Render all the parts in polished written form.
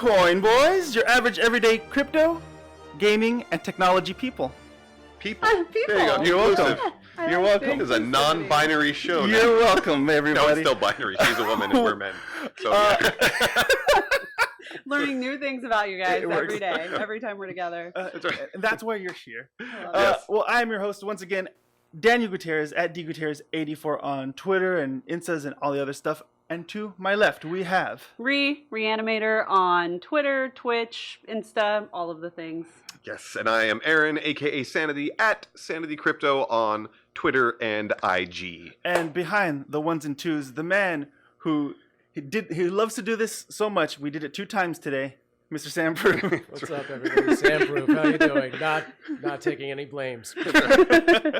Coin Boys, your average everyday crypto, gaming, and technology people. People. People. There you go. You're welcome. I You're like welcome. being This is a non-binary show now. You're welcome, No, everybody. it's still binary. She's a woman and we're men. So yeah. Learning new things about you guys It works. every day, every time we're together. That's right. That's why you're here. I love Yes. Well, I'm your host once again, Daniel Gutierrez at dgutierrez84 on Twitter and Instas and all the other stuff. And to my left, we have Reanimator on Twitter, Twitch, Insta, all of the things. Yes, and I am Aaron, aka Sanity, at Sanity Crypto on Twitter and IG. and behind the ones and twos, the man who he loves to do this so much. We did it 2 times today, Mr. Sam Prue. What's up, everybody? Sam Proof. How you doing? Not taking any blames.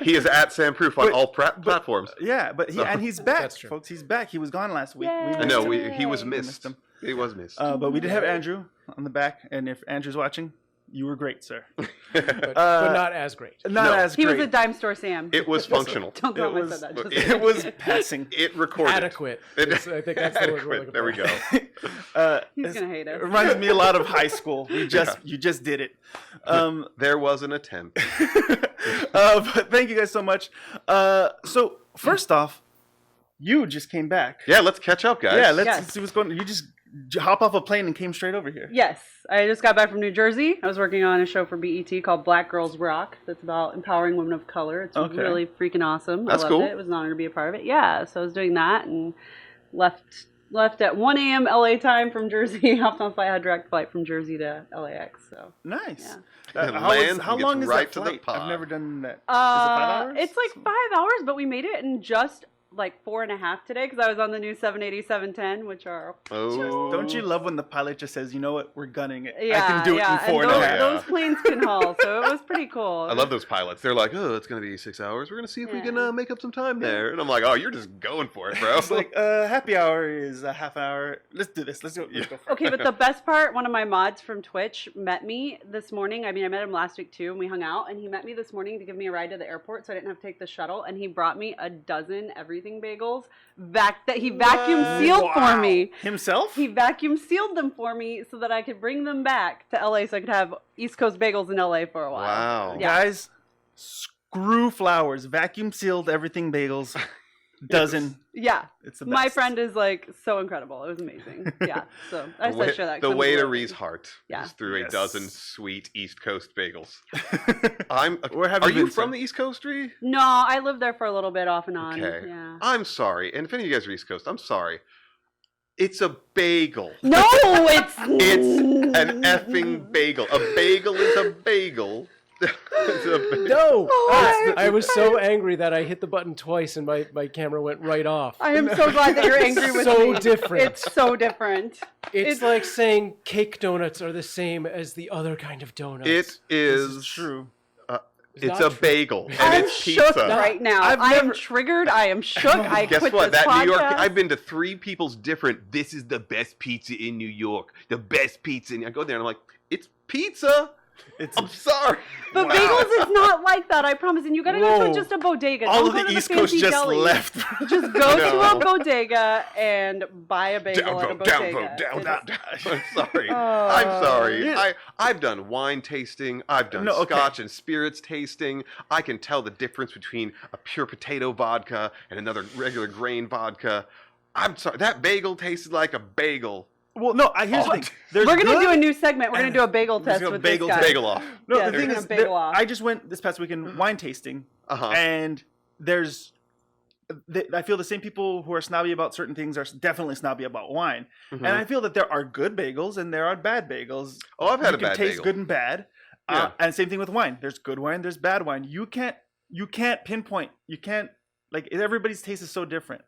He is at Sam Proof on all platforms. Yeah, but he's back, That's true. folks. He's back. He was gone last week. Yay. We I missed know, him. he was We missed. missed him. He was missed. But we did have Andrew on the back, and if Andrew's watching, you were great, sir. But not as great. Not No. as He great. was a dime store Sam. It was functional. Don't tell It him I was- said that. Just it was passing. It recorded. Adequate. I think that's the word we're looking for. There we go. He's gonna hate It us. reminds me a lot of high school. You just did it. There was an attempt. But thank you guys so much. So first off, you just came back. Yeah, let's catch up, guys. Yeah, let's Yes. see what's going on. You just hop off a plane and came straight over here. Yes, I just got back from New Jersey. I was working on a show for BET called Black Girls Rock. That's about empowering women of color. It's Okay. really freaking awesome. That's I loved cool. it. It was an honor to be a part of it. Yeah, so I was doing that and left at 1 a.m. LA time from Jersey. Hopped on a flight, had a direct flight from Jersey to LAX. So Nice. Yeah. And How lands how and long gets is right that to the flight? I've pod. never done that. Is it 5 hours? It's like 5 hours, but we made it in just like 4.5 today because I was on the new 780, 710, which are Oh. Don't you love when the pilot just says, "You know what? We're gunning it. yeah, I can do yeah. it in 4 and a those, half." those planes can haul, so it was pretty cool. I love those pilots. They're like, oh, it's going to be 6 hours. We're going to see if we Yeah. can make up some time there. And I'm like, oh, you're just going for it, bro. It's like happy hour is a half hour. Let's do this. Let's go. Let's go for it. Okay, but the best part, one of my mods from Twitch met me this morning. I mean, I met him last week too, and we hung out. And he met me this morning to give me a ride to the airport, so I didn't have to take the shuttle. And he brought me a dozen everything bagels back that he vacuum sealed for me. Himself? He vacuum sealed them for me so that I could bring them back to LA, so I could have East Coast bagels in LA for a while. Wow. Yeah. Guys, screw flowers. Vacuum sealed everything bagels. Dozen. Yeah. It's the best. My friend is like so incredible. It was amazing. Yeah. So I said share that. 'cause The I'm way to loving Ree's it. heart Yeah. is through Yes. a dozen sweet East Coast bagels. Where have Are you you been, from sir? the East Coast, Ree? No, I lived there for a little bit off and on. Okay. Yeah. I'm sorry. And if any of you guys are East Coast, I'm sorry. It's a bagel. No, it's It's an effing bagel. A bagel is a bagel. It's a bagel. No! Oh, I was so angry that I hit the button twice and my camera went right off. I am so glad that you're angry with So me. different. It's so different. It's like saying cake donuts are the same as the other kind of donuts. It This is is true. It's It's not a true. bagel. And I'm it's shook pizza. right now. I've I am never- triggered. I am shook. I Guess quit what? this That New York. podcast. I've been to 3 people's different. This is the best pizza in New York. The best pizza. And I go there and I'm like, it's pizza. It's I'm sorry. But Wow. bagels is not like that, I promise. And you gotta go Whoa. to just a bodega. all Don't of go the to East the Coast fancy just deli. left. Just go to No. a bodega and buy a bagel Down at a vote, down bodega. vote, down, It's- down, down. I'm sorry. Oh. I'm sorry. Yeah. I've done wine tasting. I've done No, okay. scotch and spirits tasting. I can tell the difference between a pure potato vodka and another regular grain vodka. I'm sorry. That bagel tasted like a bagel. Well, no. Here's the Oh. thing. There's We're gonna good- do a new segment. We're gonna do a bagel We're test gonna with bagel this guy. test. Bagel off. No, Yeah, the they're thing gonna is, bagel off. I just went this past weekend wine tasting, Uh-huh. and I feel the same people who are snobby about certain things are definitely snobby about wine. Mhm. And I feel that there are good bagels and there are bad bagels. Oh, I've had you a can bad taste bagel. good and bad. Yeah. And same thing with wine. There's good wine, there's bad wine. You can't pinpoint. You can't everybody's taste is so different.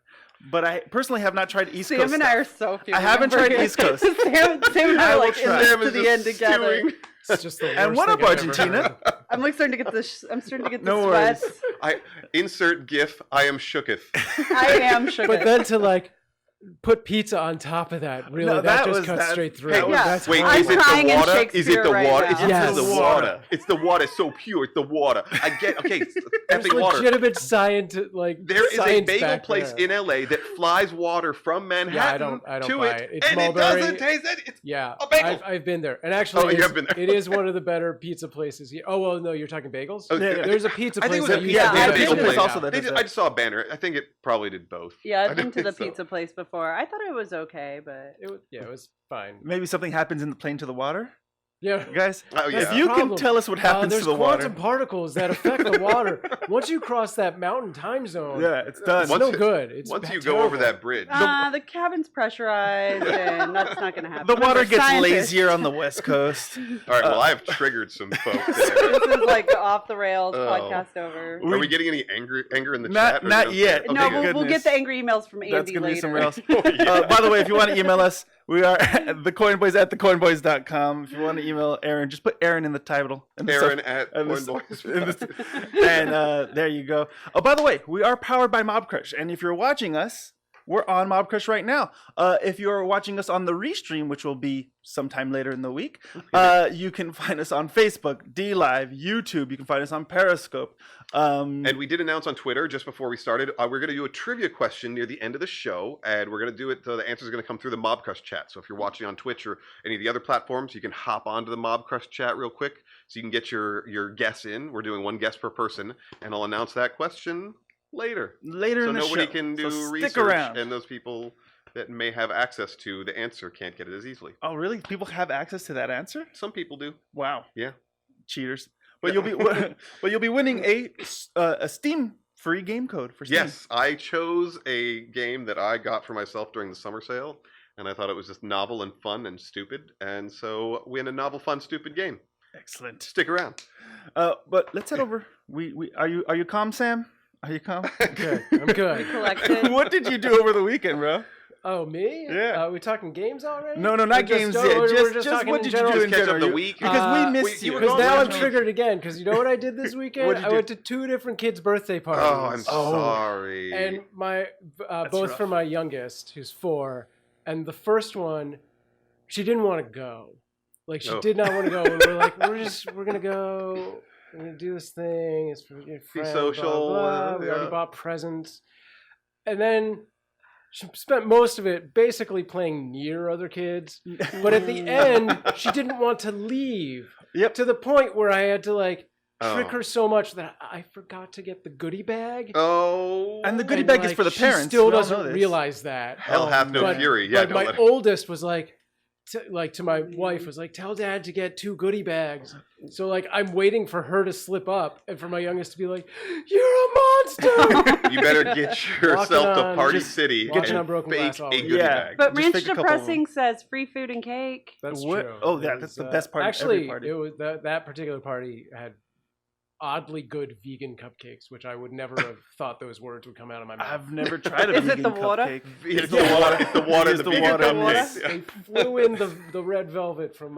But I personally have not tried East Sam Coast and stuff. I are so fuming. I haven't over tried here. East Coast. Sam and I I are will like in try. this Sam to is the just end together. stewing. It's just the worst And what thing up, I've ever Argentina? heard. I'm like starting to get the. I'm starting to get the No worries. sweats. I insert GIF. I am shooketh. I am shook. But then to like put pizza on top of that. Really, No, that that just was- cuts that- straight through. that Yeah. was- That's Wait, I'm is it crying the in water? Is it Shakespeare the right water? now. It's Yes. the water. It's the water. It's so pure. It's the water. I get. Okay, There's epic water. legitimate science, like There is a science bagel back place there. in LA that flies water from Manhattan I don't to buy it, it. It's and mulberry. it doesn't taste it. It's Yeah, a bagel. I've been there, and actually, Oh, you it's- have been there. it is one of the better pizza places here. Oh well, no, you're talking bagels. Oh, Yeah, There's a pizza I place think it was that a used yeah, to be I've a been bagel to place the- also that They does did, that. I just saw a banner. I think it probably did both. Yeah, I I've been to think the so. pizza place before. I thought it was okay, but It was fine. Maybe something happens in the plane to the water, Yeah. guys. Oh yeah. If you can Problem. tell us what happens There's to the water, quantum particles that affect the water. Once you cross that mountain time zone, yeah, it's done. it's Once no it- good. It's Once you terrible. go over that bridge, the cabin's pressurized, and that's not going to happen. The water I'm a gets scientist. lazier on the West Coast. all right. Well, I have triggered some folks there. This is like off the rails Oh. podcast over. Are we getting any anger in the Not- chat? Or not no? yet. Okay, No, good. we'll get the angry emails from Andy That's gonna later. be somewhere else. Oh, yeah. By the way, if you want to email us, we are thecoinboys at thecoinboys.com. If you want to email Aaron, just put Aaron in the title. And the Aaron sub- at and the Coin sub- Boys. and the- and there you go. Oh, by the way, we are powered by Mobcrush, and if you're watching us, we're on Mobcrush right now. If you're watching us on the restream, which will be sometime later in the week, you can find us on Facebook, DLive, YouTube. You can find us on Periscope. And we did announce on Twitter just before we started, we're going to do a trivia question near the end of the show, and we're going to do it. So the answer is going to come through the Mobcrush chat. So if you're watching on Twitch or any of the other platforms, you can hop onto the Mobcrush chat real quick, so you can get your guess in. We're doing one guess per person, and I'll announce that question later. later So in the nobody show. can do So research, stick around. and those people that may have access to the answer can't get it as easily. Oh, really? People have access to that answer? Some people do. Wow. Yeah. Cheaters. But you'll be winning a Steam free game code for Steam. Yes, I chose a game that I got for myself during the summer sale, and I thought it was just novel and fun and stupid, and so win a novel, fun, stupid game. Excellent. Stick around. But let's head over. Are you calm, Sam? Are you calm? Good. I'm good. Collected. What did you do over the weekend, bro? Oh, me? Yeah. We talking games already? No, Or not just- games oh, yet. we're Just talking what in did you general? do Just in catch up general? the week. Because we missed you. were Because gone now I'm last week. triggered again. Because you know what I did this weekend? What'd you I do? went to 2 different kids' birthday parties. Oh, I'm sorry. And my both rough. for my youngest, who's 4, and the first one, she didn't want to go. Like she Oh. did not want to go. And we're like, we're gonna go. We're gonna do this thing. It's for your friend. social, Blah, blah. We yeah. already bought presents, and then she spent most of it basically playing near other kids. But at the end, she didn't want to leave. Yep. To the point where I had to like trick Oh. her so much that I forgot to get the goodie bag. Oh. And the goodie And, bag is like, for the she parents. still We all know doesn't this. realize that. Hell hath no But- fury. Yeah, Like don't my let her. oldest was like, to my wife was like, tell dad to get 2 goodie bags. So like I'm waiting for her to slip up and for my youngest to be like, you're a monster. You better get yourself to on- Party just City walking and on broken fake glass a always. goodie Yeah. bag. But Just Ranch pick a couple of them. Depressing says free food and cake. That's What? true. Oh, yeah, It that's was, the best part of Actually, every party. it was that particular party had oddly good vegan cupcakes, which I would never have thought those words would come out of my mouth. I've never tried a Is it vegan the water? cupcake. It's the Yeah. water. It's the water. It is The the vegan water. cupcakes. Water? Yeah. They flew in the red velvet from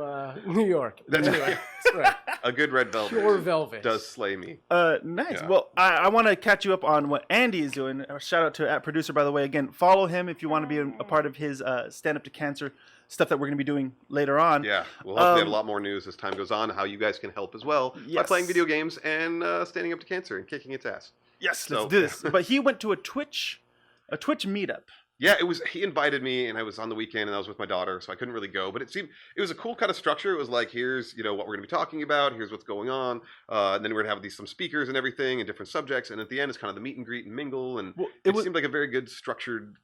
New York. That's anyway, right. that's right. A good red velvet Pure velvet. does slay me. Nice. Yeah. Well, I want to catch you up on what Andy is doing. Shout out to @producer, by the way. Again, follow him if you want to be a part of his stand up to cancer stuff that we're going to be doing later on. Yeah, we'll hopefully have a Um, lot more news as time goes on, how you guys can help as well by Yes. playing video games and standing up to cancer and kicking its ass. Yes, So- let's do this. But he went to a Twitch meetup. Yeah, he invited me, and I was on the weekend, and I was with my daughter, so I couldn't really go. But it was a cool kind of structure. It was like, here's what we're going to be talking about, here's what's going on, and then we're going to have some speakers and everything and different subjects, and at the end it's kind of the meet and greet and mingle, and Well, it seemed like a very good structured,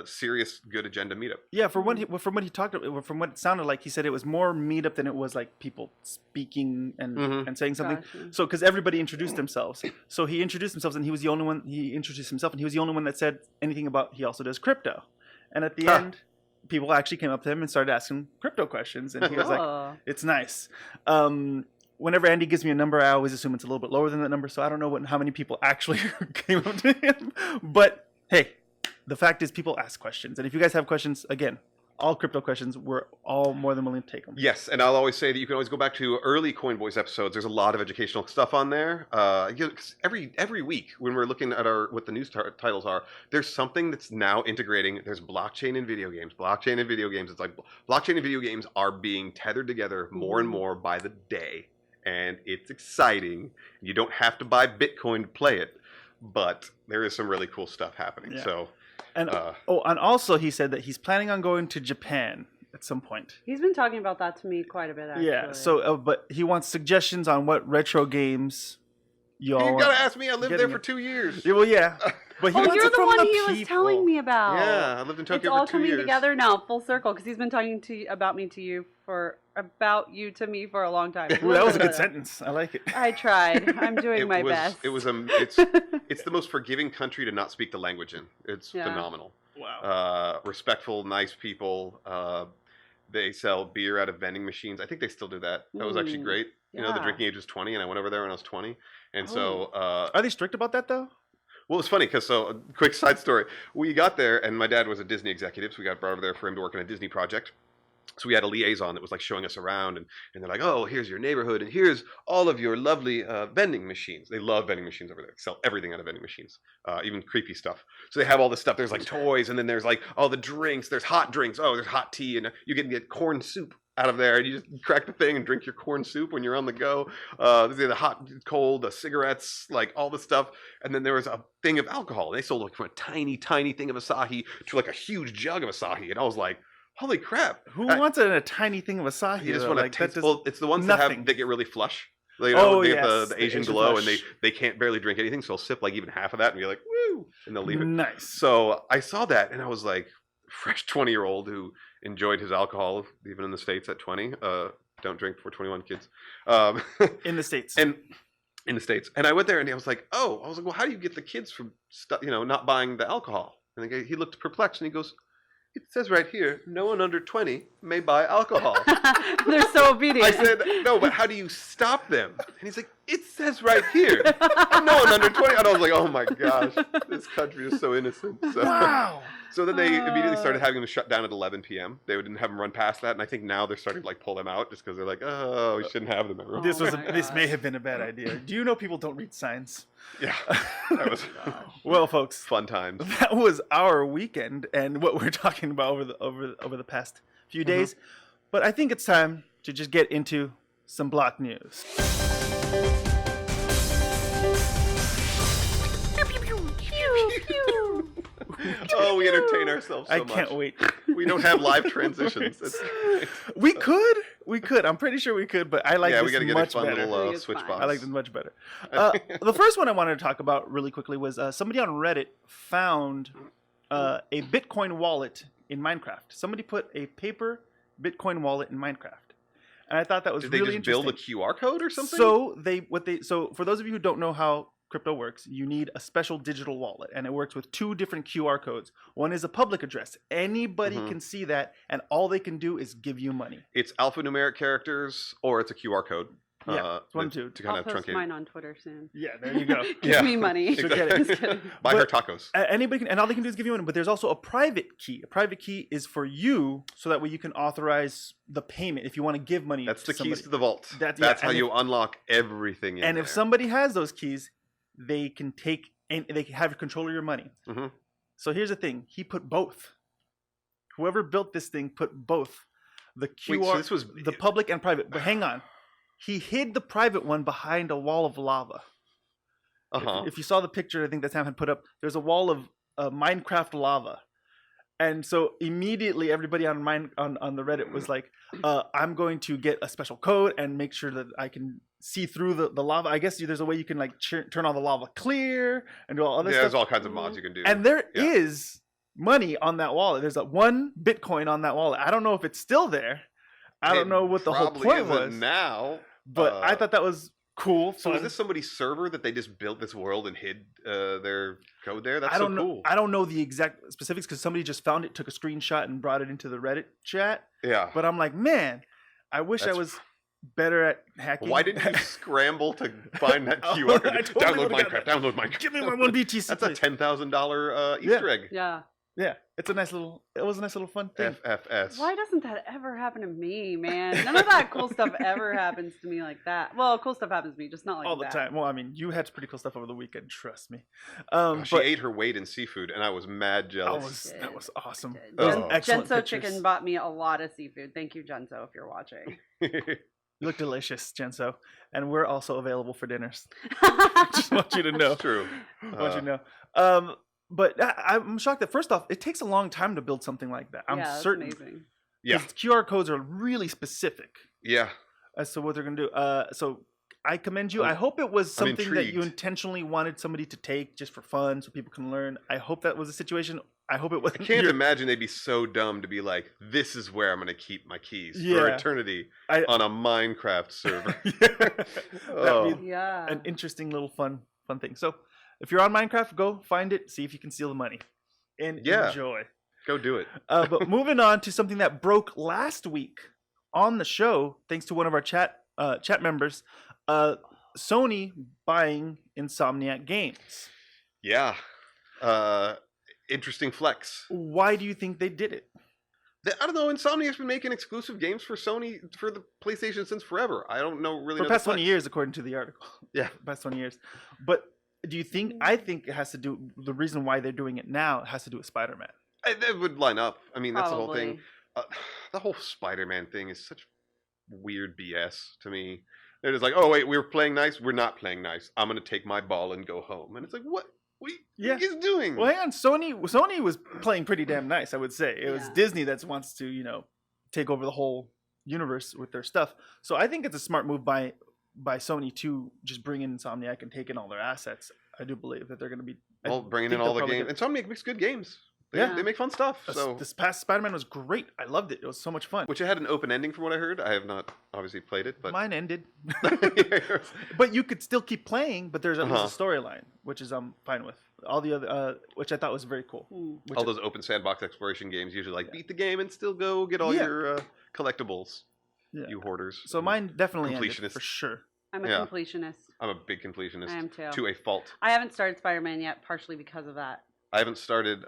serious, good agenda meetup. Yeah, from what he talked about, from what it sounded like, he said it was more meetup than it was like people speaking and Mhm. and saying something. Gotcha. So because everybody introduced themselves, so he introduced himself, and he was the only one. He introduced himself, and he was the only one that said anything about he also does crypto. And at the Huh. end, people actually came up to him and started asking crypto questions, and he was like, Oh. "It's nice." Whenever Andy gives me a number, I always assume it's a little bit lower than that number, so I don't know how many people actually came up to him. But hey, the fact is, people ask questions, and if you guys have questions, again, all crypto questions, we're all more than willing to take them. Yes, and I'll always say that you can always go back to early Coin Boys episodes. There's a lot of educational stuff on there. 'Cause every week when we're looking at what the news titles are, there's something that's now integrating. There's blockchain in video games. Blockchain in video games. It's like blockchain and video games are being tethered together more and more by the day, and it's exciting. You don't have to buy Bitcoin to play it, but there is some really cool stuff happening. Yeah. So. And and also he said that he's planning on going to Japan at some point. He's been talking about that to me quite a bit, actually. Yeah. So, but he wants suggestions on what retro games You y'all. gotta ask me. I lived there getting for it. 2 years. Yeah, well, yeah. But he Oh, wants you're it the from one the he was people. telling me about. Yeah, I lived in It's Tokyo all for 2 years. coming together now, full circle, because he's been talking about me to you for a long time. Ooh, that was a good sentence. I like it. I tried. I'm doing my best. It's the most forgiving country to not speak the language in. It's Yeah. phenomenal. Wow. Respectful, nice people. They sell beer out of vending machines. I think they still do that. That was actually great. You know, the Yeah. drinking age was 20, and I went over there when I was 20. And Oh. so, Are they strict about that though? well, it's funny because a quick side story. We got there, and my dad was a Disney executive, so we got brought over there for him to work on a Disney project. So we had a liaison that was like showing us around, and they're like, "Oh, here's your neighborhood, and here's all of your lovely vending machines." They love vending machines over there. They sell everything out of vending machines, even creepy stuff. So they have all this stuff. There's like toys, and then there's like all the drinks. There's hot drinks. Oh, there's hot tea, and you can get corn soup out of there, and you just crack the thing and drink your corn soup when you're on the go. There's the hot, cold, the cigarettes, like all the stuff. And then there was a thing of alcohol. They sold like from a tiny, tiny thing of Asahi to like a huge jug of Asahi, and I was like, holy crap! Who wants it in a tiny thing of Asahi? You just though? want to Like, taste. that does Well, it's the ones nothing. that get really flush. You know, Oh, they get yes, the the Asian Asian glow, flush. and they can't barely drink anything, so they'll sip like even half of that and be like, woo, and they'll leave it. Nice. So I saw that, and I was like, fresh 20-year-old who enjoyed his alcohol, even in the States at 20. Don't drink before 21, kids. In the States. And in the States. And I went there, and I was like, well, how do you get the kids from, not buying the alcohol? And the guy, he looked perplexed, and he goes, it says right here, no one under 20 may buy alcohol. They're so obedient. I said, no, but how do you stop them? And he's like, it says right here, no one under 20. And I was like, oh my gosh, this country is so innocent. So, Wow. so then they immediately started having them shut down at 11 p.m. They didn't have them run past that. And I think now they're starting to like pull them out just because they're like, oh, we shouldn't have them ever. This Oh was my this may gosh. have been a bad idea. Do you know people don't read signs? Yeah, that was Well, folks, fun times. that was our weekend and what we're talking about over the past few days. But I think it's time to just get into some block news. Oh, we entertain ourselves so I much. can't wait. We don't have live transitions. We could. I'm pretty sure we could, but I like yeah, this we got to get much a fun better. little I think it's switch fine. box. I like this much better. The first one I wanted to talk about really quickly was somebody on Reddit found a Bitcoin wallet in Minecraft. Somebody put a paper Bitcoin wallet in Minecraft, and I thought that was Did they really just build a interesting. QR code or something? So for those of you who don't know how crypto works, you need a special digital wallet, and it works with two different QR codes. One is a public address. Anybody Mhm. can see that, and all they can do is give you money. It's alphanumeric characters or it's a QR code. Yeah, it's one of to two. to kind I'll of post truncate. mine on Twitter soon. Yeah, there you go. Give Yeah. me money. So get it. Just kidding. Buy her But- tacos. Anybody can, and all they can do is give you money. But there's also a private key. A private key is for you, so that way you can authorize the payment if you want to give money. That's the to somebody. keys to the vault. That's- That's yeah, how and you unlock everything in And there. if somebody has those keys, they can take and they can have control of your money. Mhm. So here's the thing: he put both. Whoever built this thing put both the QR, Wait, so this was the public and private. But hang on, he hid the private one behind a wall of lava. uh-huh. If you saw the picture, I think that Sam had put up, there's a wall of Minecraft lava. And so immediately everybody on the Reddit was like, I'm going to get a special code and make sure that I can see through the lava. I guess there's a way you can like turn all the lava clear and do all other There's stuff. all kinds of mods you can do. And there Yeah. is money on that wallet. There's one Bitcoin on that wallet. I don't know if it's still there. I don't It know what the whole probably point isn't was. now. But I thought that was cool. So is fun. this somebody's server that they just built this world and hid their code there? That's I don't so know. cool. I don't know the exact specifics because somebody just found it, took a screenshot, and brought it into the Reddit chat. Yeah. But I'm like, man, I wish I That's- was better at hacking. Why didn't you scramble to find that Oh, QR code? I totally Download would've Minecraft. gotten Download Minecraft. Give me my one BTC. That's a please. $10,000 Easter egg. Yeah. Yeah, It was a nice little fun thing. FFS. Why doesn't that ever happen to me, man? None of that cool stuff ever happens to me like that. Well, cool stuff happens to me, just not like All the that. time. Well, I mean, you had pretty cool stuff over the weekend. Trust me. She But ate her weight in seafood, and I was mad jealous. that was awesome. Did. Those Oh. excellent Genso pictures. Chicken bought me a lot of seafood. Thank you, Genso, if you're watching. You look delicious, Genso, and we're also available for dinners. Just want you to know. It's true. I want you to know. But I'm shocked that first off, it takes a long time to build something like that. I'm yeah, that's certain. amazing. Yeah. 'Cause QR codes are really specific Yeah. as to what they're going to do. So I commend you. I hope it was I'm something that you intrigued. intentionally wanted somebody to take just for fun so people can learn. I hope that was the situation. I hope it wasn't. I can't your- imagine they'd be so dumb to be like, this is where I'm going to keep my keys for Yeah. eternity I- on a Minecraft server. That'd Oh. be Yeah. an interesting little fun thing. So if you're on Minecraft, go find it, see if you can steal the money, and Yeah. enjoy. Go do it. But moving on to something that broke last week on the show, thanks to one of our chat members, Sony buying Insomniac Games. Yeah. Interesting flex. Why do you think they did it? I don't know. Insomniac's been making exclusive games for Sony for the PlayStation since forever. I don't know really. For know the past the 20 flex. years, according to the article. Yeah. Past 20 years. But do you think? I think it has to do. The reason why they're doing it now has to do with Spider-Man. That would line up. I mean, that's the whole thing. Probably. The whole Spider-Man thing is such weird BS to me. They're just like, oh wait, we were playing nice. We're not playing nice. I'm gonna take my ball and go home. And it's like, what? What Yeah. are you doing? Well, hang on. Sony was playing pretty damn nice, I would say. It was Yeah. Disney that wants to, take over the whole universe with their stuff. So I think it's a smart move by Sony to just bring in Insomniac and take in all their assets. I do believe that they're going to be Well, bringing in all the games. Insomniac makes good games. Yeah. They make fun stuff. So, This past Spider-Man was great. I loved it. It was so much fun. which it had an open ending from what I heard. I have not obviously played it, but Mine ended, but you could still keep playing. But there's at least a storyline, which is I'm fine with. All the other, which I thought was very cool. Which all those open sandbox exploration games usually beat the game and still go get all your collectibles. Yeah. You hoarders. So mine definitely ended Completionists. for sure. I'm a Yeah. completionist. I'm a big completionist. I am too. To a fault. I haven't started Spider-Man yet, partially because of that. I haven't started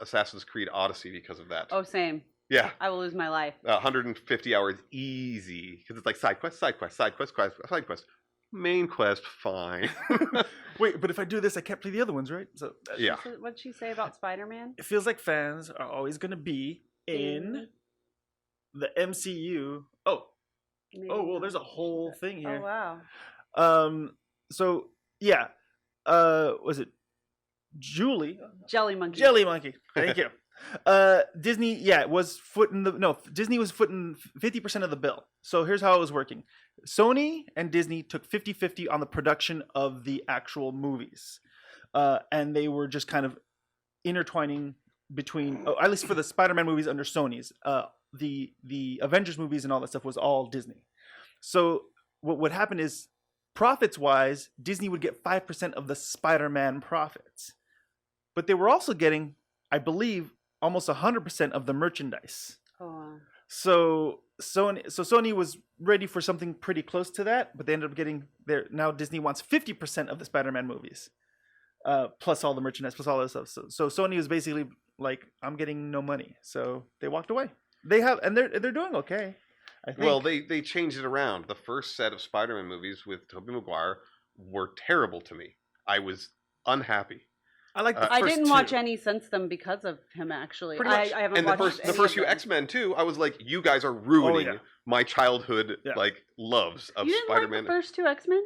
Assassin's Creed Odyssey because of that. Oh, same. Yeah. I will lose my life. 150 hours easy because it's like side quest, side quest, side quest, side quest. Main quest, fine. Wait, but if I do this, I can't play the other ones, right? So Yeah. What'd she say about Spider-Man? it feels like fans are always going to be in the MCU. Oh, Maybe well, there's a not. whole thing Oh, here. wow. So yeah, was it Julie? Jelly Monkey. Jelly Monkey. Thank you. Disney, Disney was footing 50% of the bill. So here's how it was working. Sony and Disney took 50-50 on the production of the actual movies. And they were just kind of intertwining between, at least for the Spider-Man movies under Sony's, the Avengers movies and all that stuff was all Disney. So what would happen is, profits-wise, Disney would get 5% of the Spider-Man profits. But they were also getting, I believe, almost 100% of the merchandise. Oh, wow. So Sony was ready for something pretty close to that, but they ended up getting there. Now Disney wants 50% of the Spider-Man movies, plus all the merchandise, plus all that stuff. So Sony was basically like, I'm getting no money. So they walked away. They're doing okay, I think. Well, they changed it around. The first set of Spider-Man movies with Tobey Maguire were terrible to me. I was unhappy. I like the I first didn't two. watch any since them because of him, actually. Pretty much. I haven't And watched the any first of few them. X-Men too. I was like, you guys are ruining yeah. my childhood loves of You didn't Spider-Man. like the first two X-Men?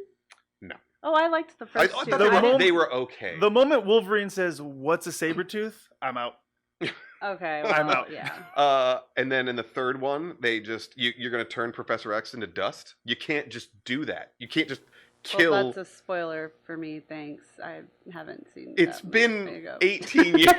No. Oh, I liked the I first thought two. they were okay. The moment Wolverine says, "What's a Sabretooth?" I'm out. Okay, I'm well, out. yeah. And then in the third one, they just you're going to turn Professor X into dust. You can't just do that. You can't just kill. Well, that's a spoiler for me. Thanks. I haven't seen. It's that been movie. There you go. 18 years.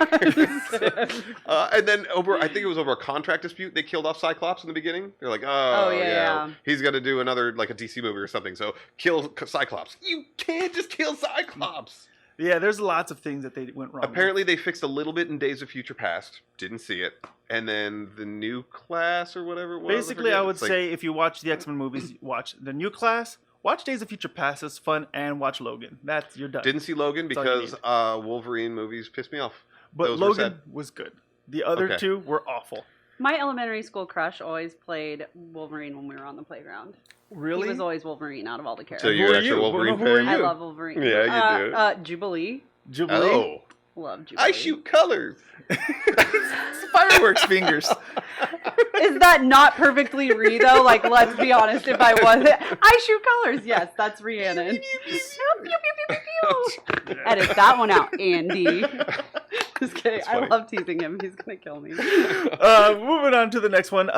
And then I think it was over a contract dispute, they killed off Cyclops in the beginning. They're like, oh, yeah. he's got to do another, like a DC movie or something. So kill Cyclops. You can't just kill Cyclops. Yeah, there's lots of things that they went wrong. Apparently they fixed a little bit in Days of Future Past. Didn't see it. And then the New Class or whatever it was. Basically, I would say if you watch the X-Men movies, watch the New Class, watch Days of Future Past, it's fun, and watch Logan. You're done. Didn't see Logan That's all you because Wolverine movies pissed me off. But Those were Logan sad. was good. The other Okay. two were awful. My elementary school crush always played Wolverine when we were on the playground. Really? He was always Wolverine out of all the So characters. Who you're are an actual you? Wolverine Who are fan? I you? love Wolverine. Yeah, you do. Jubilee. Jubilee. Oh, Love Jubilee. I shoot colors. It's fireworks fingers. Is that not perfectly Ree though? Like, let's be honest. If I was, I shoot colors. Yes, that's Rhiannon. Pew, pew, pew, pew, pew. Edit that one out, Andy. Just kidding. That's I funny. love teasing him. He's gonna kill me. Moving on to the next one.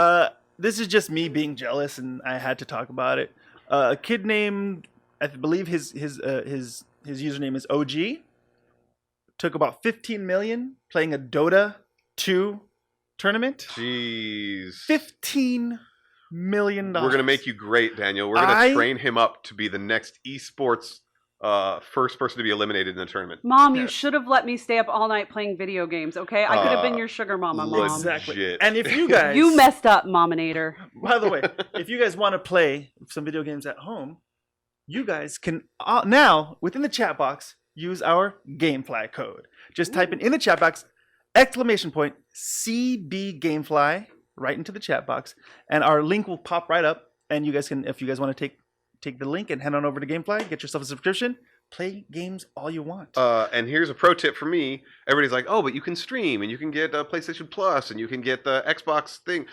This is just me being jealous, and I had to talk about it. A kid named, I believe his username is OG. Took about 15 million playing a Dota 2 tournament. Jeez. $15 million. We're gonna make you great, Daniel. We're gonna train him up to be the next esports first person to be eliminated in the tournament. Mom, you Yes. should have let me stay up all night playing video games. Okay, I could have been your sugar mama, Mom. Exactly. Legit. And if you guys, You messed up, Mominator. by the way, if you guys want to play some video games at home, you guys can now within the chat box use our GameFly code. Just type in the chat box !CB GameFly right into the chat box, and our link will pop right up. And you guys can, if you guys want to take the link and head on over to GameFly, get yourself a subscription, play games all you want. And here's a pro tip for me. Everybody's like, oh, but you can stream and you can get PlayStation Plus and you can get the Xbox thing.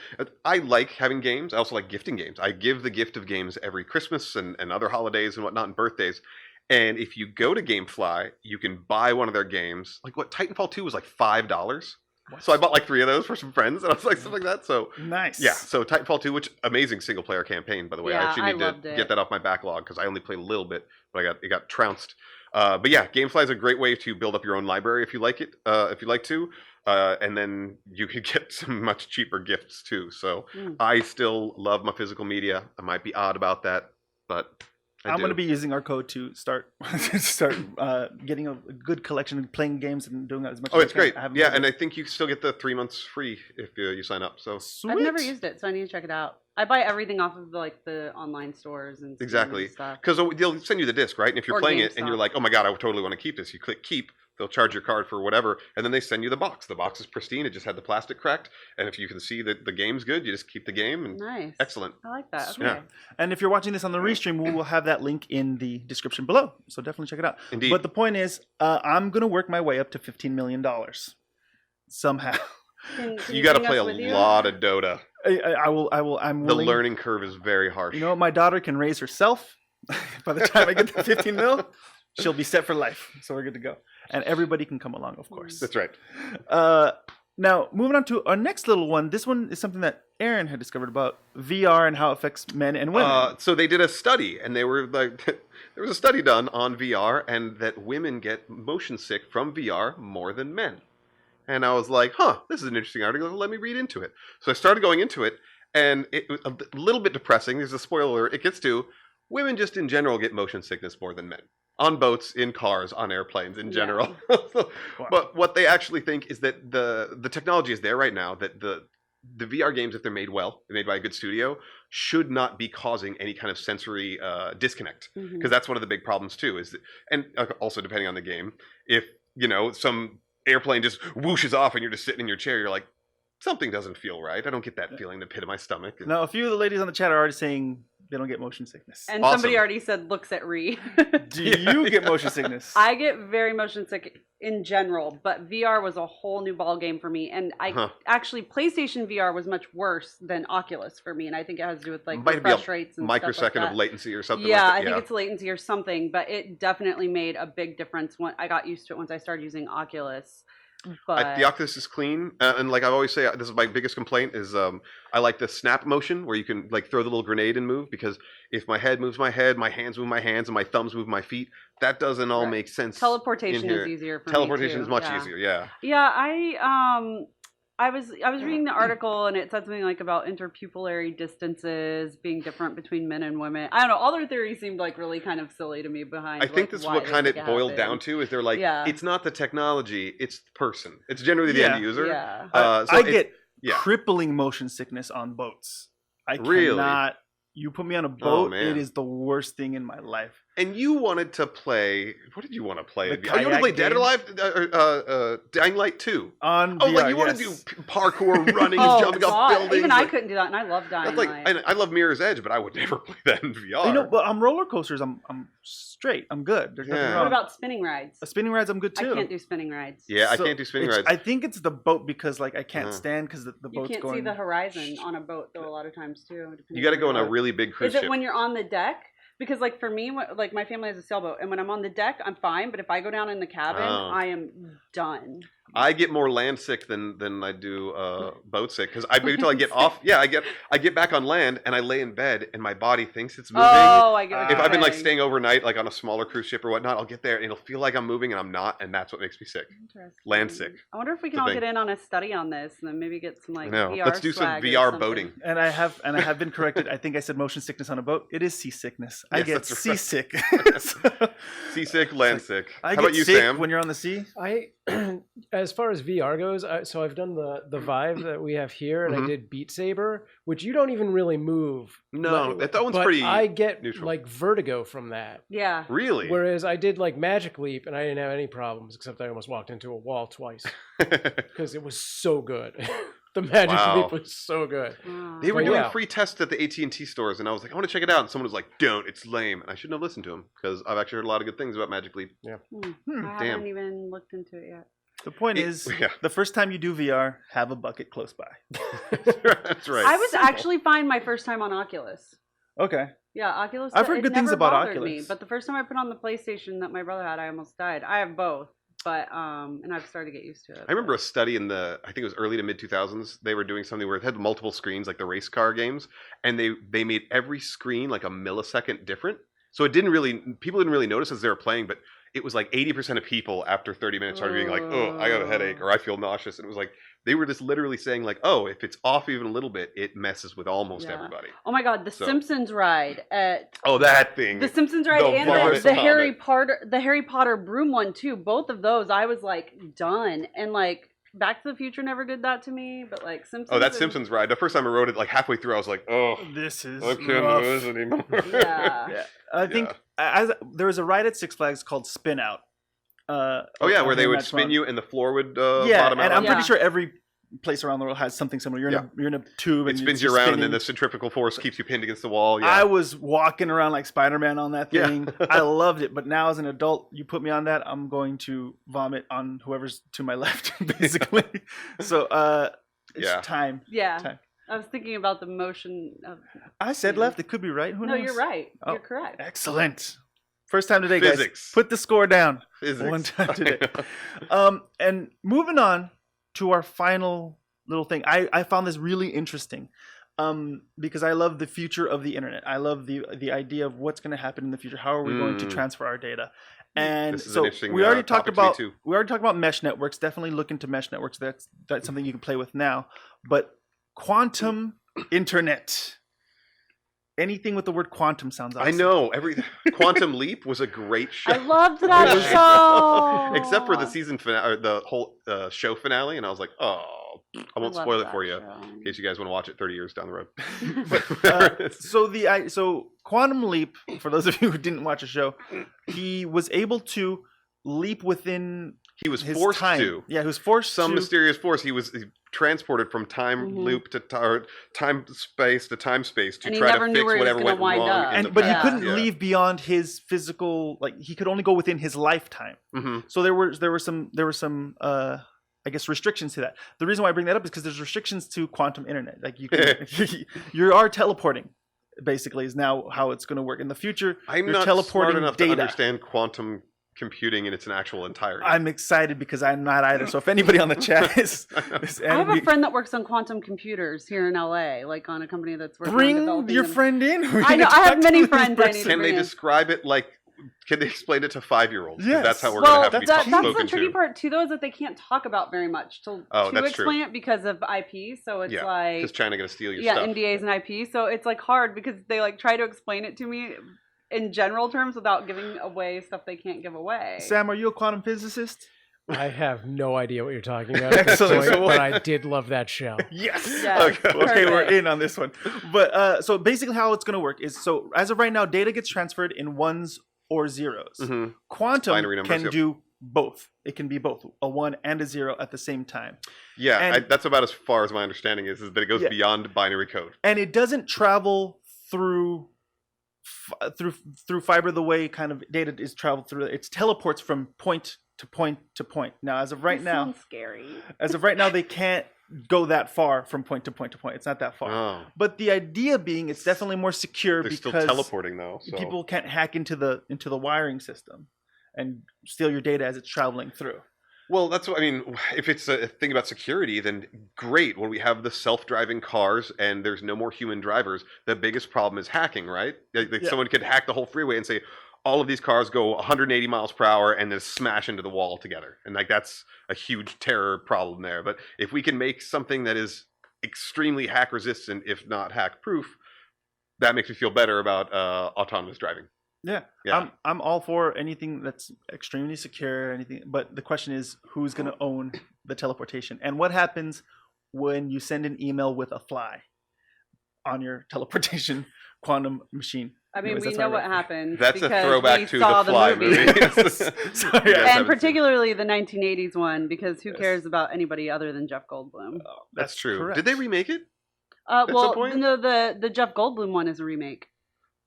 I like having games. I also like gifting games. I give the gift of games every Christmas and other holidays and whatnot and birthdays. And if you go to GameFly, you can buy one of their games. Like what, Titanfall 2 was like $5. So I bought like 3 of those for some friends, and I was like, something like that. So Nice. yeah, so Titanfall 2, which amazing single player campaign, by the way. Yeah, I actually I need to loved it. get that off my backlog because I only played a little bit, but it got trounced. But yeah, GameFly is a great way to build up your own library if you like it, if you like to, and then you can get some much cheaper gifts too. So I still love my physical media. I might be odd about that, but I'm going to be using our code to start getting a good collection and playing games and doing that as much Oh, as it's I can. great. I haven't Yeah, played and it. I think you still get the 3 months free if you sign up. So Sweet. I've never used it, so I need to check it out. I buy everything off of the online stores and Steam exactly, and stuff. because they'll send you the disc, right? And if you're Or playing it and you're GameStop. like, oh my god, I totally want to keep this, you click keep. They'll charge your card for whatever, and then they send you the box. The box is pristine; it just had the plastic cracked. And if you can see that the game's good, you just keep the game. And Nice. excellent. I like that. Sweet. Okay. Yeah. And if you're watching this on the restream, we will have that link in the description below. So definitely check it out. Indeed. But the point is, I'm going to work my way up to $15 million somehow. Can You got to bring play us a with you? lot of Dota. I will. I'm The willing. learning curve is very harsh. You know what? My daughter can raise herself. By the time I get to 15 mil, she'll be set for life. So we're good to go. And everybody can come along, of course. That's right. Now, moving on to our next little one. This one is something that Aaron had discovered about VR and how it affects men and women. So they did a study, and they were like, there was a study done on VR, and that women get motion sick from VR more than men. And I was like, huh, this is an interesting article. Let me read into it. So I started going into it, and it was a little bit depressing. There's a spoiler. It gets to women just in general get motion sickness more than men. On boats, in cars, on airplanes in general. Wow. But what they actually think is that the technology is there right now, that the VR games, if they're made well, made by a good studio, should not be causing any kind of sensory disconnect. Mhm. Because that's one of the big problems too. And also depending on the game, if some airplane just whooshes off and you're just sitting in your chair, you're like, something doesn't feel right. I don't get that feeling in the pit of my stomach. Now, a few of the ladies on the chat are already saying they don't get motion sickness. And Awesome. somebody already said looks at Ree. Do you get motion sickness? I get very motion sick in general, but VR was a whole new ball game for me. And actually, PlayStation VR was much worse than Oculus for me, and I think it has to do with like Might be a refresh rates and microsecond stuff like of that. latency or something Yeah, like I that. think it's latency or something, but it definitely made a big difference when I got used to it once I started using Oculus. But The Oculus is clean, and like I always say, this is my biggest complaint is I like the snap motion where you can like throw the little grenade and move, because if my head moves my head, my hands move my hands, and my thumbs move my feet, that doesn't all Right. make sense. teleportation in here. is easier for Teleportation me is too. much Yeah. easier, yeah. Yeah, I was reading the article and it said something like about interpupillary distances being different between men and women. I don't know. All their theories seemed like really kind of silly to me behind. I think this is what kind of boiled down to is they're like, Yeah. it's not the technology, it's the person. It's generally the Yeah. end user. Yeah. So I it's- get yeah. crippling motion sickness on boats. I Really? cannot. You put me on a boat, man. it is the worst thing in my life. And you wanted to play. What did you want to play? The Oh, you want to play kayak Dead or game? Alive? Dying Light 2. On Oh, VR, like you want yes. to do parkour, running, Oh, jumping off God. buildings. Even I like, couldn't do that, and I love Dying that's Light. I love Mirror's Edge, but I would never play that in VR. You know, but on roller coasters, I'm straight. I'm good. There's nothing Yeah. wrong. What about spinning rides? Spinning rides? I'm good too. I can't do spinning rides. yeah, I So can't do spinning it's- rides. I think it's the boat because like I can't Uh-huh. stand because the You boat's can't going. see the horizon on a boat though. A lot of times too. You got to go on a on really big cruise Is it ship. when you're on the deck? Because like for me, like my family has a sailboat, and when I'm on the deck, I'm fine. But if I go down in the cabin, Oh. I am done. I get more land sick than I do boat sick because I wait until I get off. Yeah, I get back on land and I lay in bed and my body thinks it's moving. Oh, I get. What If you're I've been like saying. staying overnight, like on a smaller cruise ship or whatnot, I'll get there and it'll feel like I'm moving and I'm not, and that's what makes me sick. Interesting. Land sick. I wonder if we The can all thing. get in on a study on this and then maybe get some like I know. VR Let's do some swag or VR something. boating. And I have been corrected. I think I said motion sickness on a boat. It is seasickness. I Yes, get that's right. seasick. Seasick, land sick. I How get about you, sick Sam? when you're on the sea. I, as far as VR goes, so I've done the Vive that we have here, and Mhm. I did Beat Saber, which you don't even really move. No, But- that one's but pretty I get neutral. like vertigo from that. Yeah. Really? Whereas I did like Magic Leap, and I didn't have any problems except I almost walked into a wall twice because it was so good. The Magic Wow. Leap was so good. Oh. They were But doing yeah. free tests at the AT&T stores, and I was like, I want to check it out. And someone was like, don't, it's lame. And I shouldn't have listened to him because I've actually heard a lot of good things about Magic Leap. I damn. haven't even looked into it yet. The point It- is, yeah. the first time you do VR, have a bucket close by. That's right. I was Simple. actually fine my first time on Oculus. Okay. Yeah, Oculus. I've heard it good things never about bothered Oculus. Me, but the first time I put on the PlayStation that my brother had, I almost died. I have both, but and I've started to get used to it. I remember a study in the, I think it was early to mid 2000s. They were doing something where it had multiple screens, like the race car games, and they made every screen like a millisecond different. So people didn't really notice as they were playing, but it was like 80% of people after 30 minutes started being like, oh, I got a headache or I feel nauseous. And it was like, they were just literally saying like, oh, if it's off even a little bit, it messes with almost Yeah. everybody. Oh my god, the So- Simpsons ride at Oh, that thing. the Simpsons ride The and vomit the vomit. Harry Potter broom one too. Both of those, I was like done. And like Back to the Future never did that to me, but like Simpsons. Oh, that and- Simpsons ride. The first time I rode it, like halfway through, I was like, oh, This is I can't rough. do this anymore. Yeah. Yeah. I think there was a ride at Six Flags called Spin Out. Oh yeah, where they would that's spin wrong. you and the floor would Yeah, bottom out. and I'm on Yeah. pretty sure every place around the world has something similar. You're in a tube It and spins it's you just around, and then spinning. the centrifugal force keeps you pinned against the wall. Yeah. I was walking around like Spider-Man on that Yeah. thing. I loved it, but now as an adult, you put me on that, I'm going to vomit on whoever's to my left, basically. So it's Yeah. time. Yeah. Time. I was thinking about the motion of. I said left. It could be right. Who No, knows? you're right. Oh. You're correct. Excellent. First time today, Physics. guys. Put the score down. Physics. One time today. And moving on to our final little thing, I found this really interesting because I love the future of the internet. I love the idea of what's going to happen in the future. How are we going to Mm. transfer our data? And This is an so interesting, we already talked topic to me, about too. mesh networks. Definitely look into mesh networks. That's something you can play with now. But quantum internet. Anything with the word quantum sounds awesome. I know. Quantum Leap was a great show. I loved that It was- show. Except for the season finale, or the whole show finale, and I was like, oh, I won't spoil it for you in case you guys want to watch it 30 years down the road. So Quantum Leap, for those of you who didn't watch a show, he was able to leap within He was his forced time. to. Yeah, he was forced Some to. mysterious force. He transported from time Mhm. loop to or time space to time space to And he try never to knew fix where he was whatever gonna went wind wrong. up. in the But he Yeah. past. couldn't Yeah. leave beyond his physical. Like he could only go within his lifetime. Mhm. So there were some I guess restrictions to that. The reason why I bring that up is because there's restrictions to quantum internet. Like you can, you are teleporting. Basically, is now how it's going to work in the future. I'm You're not teleporting smart enough data. to understand quantum computing in its actual entirety. I'm excited because I'm not either. So if anybody on the chat is I have a friend that works on quantum computers here in LA, like on a company that's working on bring developing your them. friend in. We I need know, to I have talk to many this friends I need person. to Can they bring in. describe it like? Can they explain it to 5-year-olds? 'Cause Yes. that's how we're Well, going to have to be that's the spoken tricky to. part too, though, is that they can't talk about very much to that's explain true. it because of IP. So it's Yeah, like because China going to steal your yeah, stuff. NDAs and IP. So it's like hard because they like try to explain it to me in general terms without giving away stuff they can't give away. Sam, are you a quantum physicist? I have no idea what you're talking about at this Excellent. point, So but I did love that show. Yes. Yes, Okay, we're perfect. in on this one. But so basically, how it's going to work is so as of right now, data gets transferred in ones or zeros. Mhm. Quantum Binary numbers, can yep. do both. It can be both a 1 and a 0 at the same time. Yeah, And- that's about as far as my understanding is that it goes Yeah. beyond binary code. And it doesn't travel through fiber the way kind of data is traveled through. It teleports from point to point to point. Now, as of right This now, sounds scary. they can't go that far from point to point to point. It's not that far. Oh, But the idea being, it's definitely more secure they're still because teleporting though. So. people can't hack into the wiring system and steal your data as it's traveling through. Well, that's what I mean. If it's a thing about security, then great. When we have the self-driving cars and there's no more human drivers, the biggest problem is hacking, right? Like Yeah. someone could hack the whole freeway and say all of these cars go 180 miles per hour and then smash into the wall together, and like that's a huge terror problem there. But if we can make something that is extremely hack resistant, if not hack proof, that makes me feel better about autonomous driving. Yeah. Yeah. I'm all for anything that's extremely secure, anything. But the question is, who's going to own the teleportation, and what happens when you send an email with a fly on your teleportation quantum machine? I mean, Anyways, we that's know my what reference. happened. That's a because throwback we to saw the Fly movie. Sorry, You guys And haven't particularly the 1980s one, because who Yes. cares about anybody other than Jeff Goldblum? That's true. correct. Did they remake it? Well, some point? no, the Jeff Goldblum one is a remake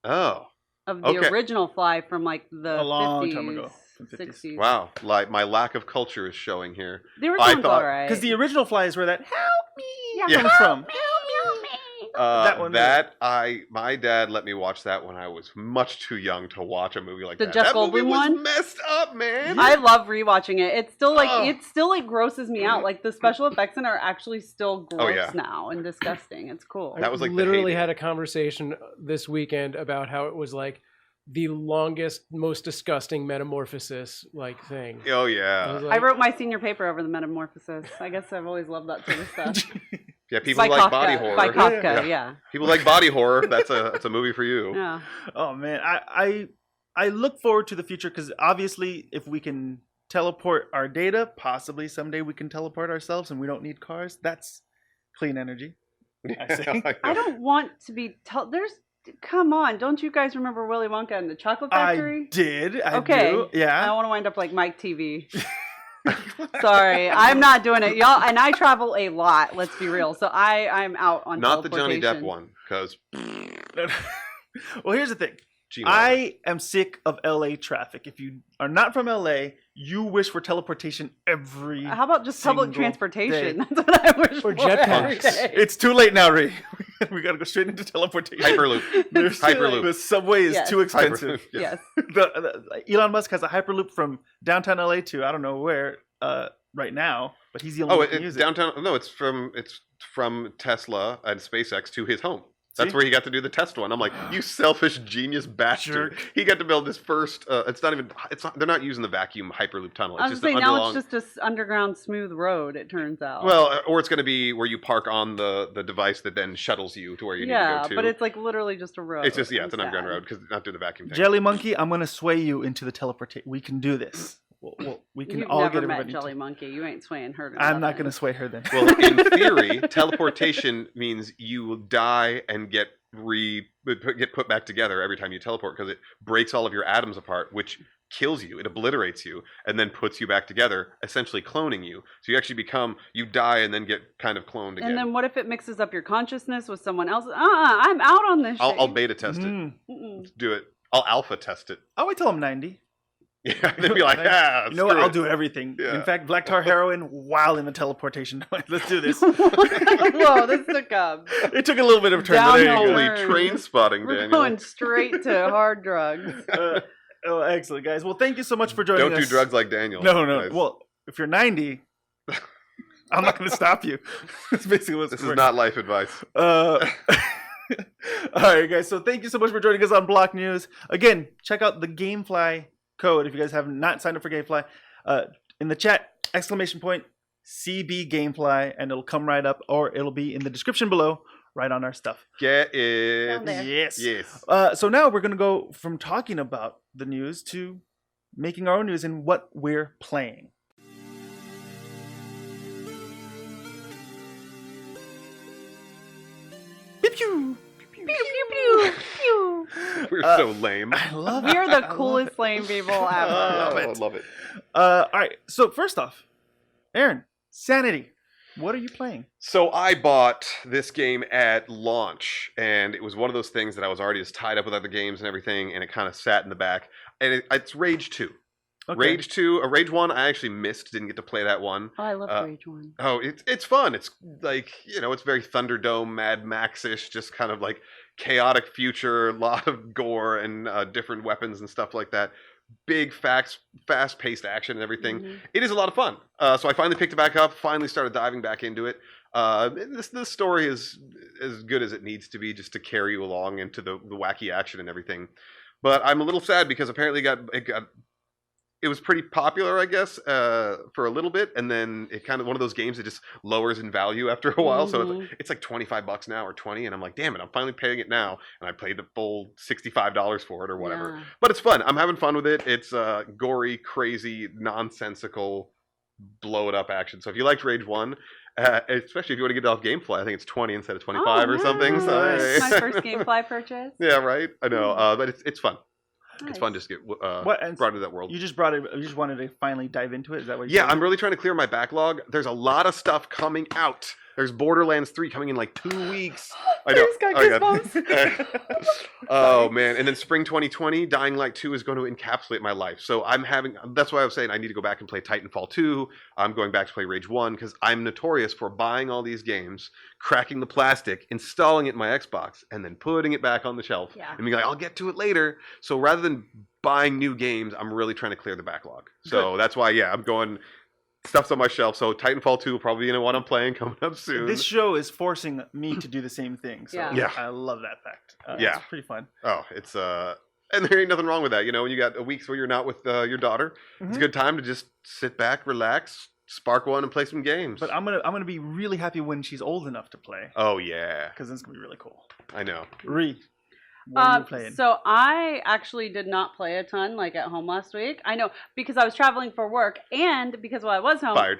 Oh, of the Okay. original Fly from like the A long 50s, time ago, from 50s. 60s. wow! Like my lack of culture is showing here. The original one's thought- alright. Because the original fly is where that "help me" Yeah. comes from. That one my dad let me watch that when I was much too young to watch a movie like The that. Jeff That movie Goldblum was one? messed up, man. I love rewatching it. It's still like Oh. it still like grosses me out. Like the special effects in it are actually still gross Oh, yeah. now and disgusting. It's cool. That was like the literally heyday. had a conversation this weekend about how it was like the longest, most disgusting metamorphosis like thing. Oh I yeah, was I like, wrote my senior paper over the metamorphosis. I guess I've always loved that sort of stuff. yeah. People By like Kafka, body horror. By Kafka, Yeah. yeah. People like body horror. That's a movie for you. Yeah. Oh man, I look forward to the future because obviously, if we can teleport our data, possibly someday we can teleport ourselves, and we don't need cars. That's clean energy. I say. I don't want to be there's come on, don't you guys remember Willy Wonka and the Chocolate I Factory? did. I Okay. do. I Yeah. don't want to wind up like Mike TV. Sorry, I'm not doing it, y'all. And I travel a lot. Let's be real. So I'm out on Not the Johnny Depp teleportation. one, because Well, here's the thing. I am sick of LA traffic. If you are not from LA, you wish for teleportation every. How about just public single transportation? day. That's what I wish Or for jetpacks. every day. It's too late now, Ray. We gotta go straight into teleportation. Hyperloop. There's Hyperloop. The subway is Yes. too expensive. Hyperloop. Yeah. Yes. Elon Musk has a hyperloop from downtown LA to I don't know where right now, but he's the only Oh, one who can it's use downtown. No, it's from Tesla and SpaceX to his home. That's See? where he got to do the test one. I'm like, you selfish genius bastard. Jerk. He got to build his first. It's not even. It's not. They're not using the vacuum hyperloop tunnel. It's I was just saying an now underlong. it's just an underground smooth road. It turns out. Well, or it's going to be where you park on the device that then shuttles you to where you need to go to. but it's like literally just a road. It's just it's It's an underground sad. road because not doing the vacuum thing. Jelly Monkey, I'm gonna sway you into the teleportation. We can do this. We can You've all never get met everybody. Jelly Monkey. You ain't swaying her. To I'm not nothing. gonna sway her then. Well, in theory, teleportation means you will die and get put back together every time you teleport because it breaks all of your atoms apart, which kills you. It obliterates you and then puts you back together, essentially cloning you. So you actually you die and then get kind of cloned again. And then what if it mixes up your consciousness with someone else? I'm out on this. I'll shit. beta test it. Mm. Mm-mm. Do it. I'll alpha test it. I'll wait till I'm 90. Yeah, they'd be like, You know what? screw I'll it." do everything. Yeah. In fact, black tar heroin while in the teleportation. Let's do this. Whoa, this took a. It took a little bit of a turn. But there you Downhill go. Holy Turn. train spotting, We're Daniel. going straight to hard drugs. Oh, excellent, guys. Well, thank you so much for joining Don't us. do drugs like Daniel. No, no. guys. Well, if you're 90, I'm not going to stop you. That's basically what's This is not life advice. All right, guys. So thank you so much for joining us on Block News. Again, check out the GameFly code if you guys have not signed up for GameFly. In the chat, !CB GameFly, and it'll come right up, or it'll be in the description below, right on our stuff. Get it. Down there. Yes. Yes. So now we're going to go from talking about the news to making our own news and what we're playing. Pew pew. Pew pew. pew, pew. We're so lame. I love it. We are I the love coolest it. lame people ever. I love it. All right. So first off, Aaron, Sanity. What are you playing? So I bought this game at launch, and it was one of those things that I was already just tied up with other games and everything, and it kind of sat in the back. And it's Rage 2. Okay. Rage 2, Rage 1, I actually missed, didn't get to play that one. Oh, I love Rage 1. Oh, it's fun. It's like, it's very Thunderdome, Mad Max-ish, just kind of like chaotic future, a lot of gore and different weapons and stuff like that. Big, fast-paced action and everything. Mm-hmm. It is a lot of fun. So I finally picked it back up, finally started diving back into it. This story is as good as it needs to be just to carry you along into the wacky action and everything. But I'm a little sad because apparently it was pretty popular, I guess, for a little bit, and then it kind of one of those games that just lowers in value after a while. So it's like $25 now or $20, and I'm like, damn it, I'm finally paying it now, and I paid the full $65 for it or whatever. Yeah. But it's fun. I'm having fun with it. It's gory, crazy, nonsensical, blow it up action. So if you liked Rage 1, especially if you want to get it off GameFly, I think it's 20 instead of 25 or something. So Nice. My first GameFly purchase. yeah, right. I know, but it's fun. Nice. It's fun just to get and brought into that world. You just brought it. You just wanted to finally dive into it. Is that what? Yeah, I'm really trying to clear my backlog. There's a lot of stuff coming out. There's Borderlands 3 coming in like 2 weeks. I know. Just got goosebumps. Oh man! And then spring 2020, Dying Light 2 is going to encapsulate my life. So that's why I was saying I need to go back and play Titanfall 2. I'm going back to play Rage 1 because I'm notorious for buying all these games, cracking the plastic, installing it in my Xbox, and then putting it back on the shelf. Yeah. And being like, I'll get to it later. So rather than buying new games, I'm really trying to clear the backlog. So that's why, I'm going. Stuff's on my shelf, so Titanfall 2 will probably be one I'm playing coming up soon. This show is forcing me to do the same thing. So Yeah. I love that fact. Yeah. It's pretty fun. Oh, it's and there ain't nothing wrong with that. When you got a week where you're not with your daughter, it's a good time to just sit back, relax, spark one, and play some games. But I'm gonna be really happy when she's old enough to play. Oh yeah, Because it's gonna be really cool. I know. Ree, what are you playing? So I actually did not play a ton like at home last week. I know because I was traveling for work and because while I was home, Fired.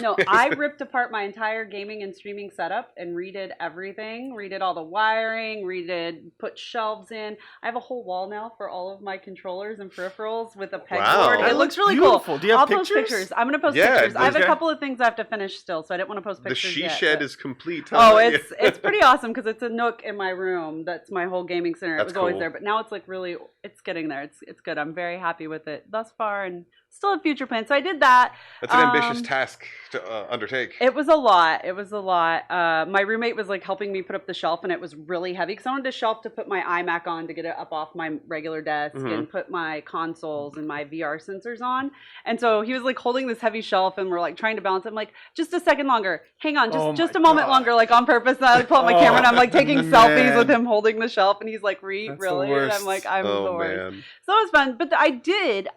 No, I ripped apart my entire gaming and streaming setup and redid everything. Redid all the wiring, put shelves in. I have a whole wall now for all of my controllers and peripherals with a pegboard. Wow. It That looks looks really beautiful. cool. Do you have I'll pictures? post pictures. I'm going to post Yeah, pictures. I have a okay. couple of things I have to finish still, so I didn't want to post The pictures she yet, shed but- is complete. Oh, huh? it's pretty awesome because it's a nook in my room. That's my whole gaming center. It That's was always cool. there, but now it's like really, it's getting there. It's good. I'm very happy with it thus far, and still have future plans. So I did that. That's an ambitious task to undertake. It was a lot. My roommate was like helping me put up the shelf, and it was really heavy because I wanted a shelf to put my iMac on to get it up off my regular desk and put my consoles and my VR sensors on. And so he was like holding this heavy shelf, and we're like trying to balance it. I'm like, just a second longer. Hang on, Oh just my a moment God. longer, like on purpose. And I like pull out my camera, and I'm like taking selfies with him holding the shelf, and he's like, That's the really? And I'm worst. like, I'm the Oh worst. man. So that was fun. But I did,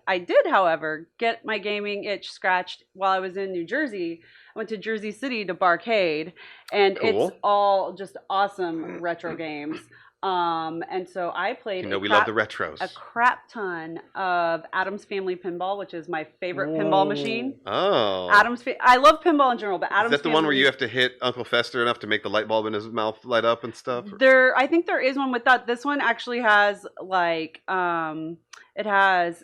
however, get my gaming itch scratched while I was in New Jersey. I went to Jersey City to Barcade, and Cool. it's all just awesome retro games. And so I played We love the retros. a crap ton of Adam's Family Pinball, which is my favorite pinball machine. Oh. I love pinball in general, but Is Adam's that the one where Family- you have to hit Uncle Fester enough to make the light bulb in his mouth light up and stuff? I think there is one with that. This one actually has like it has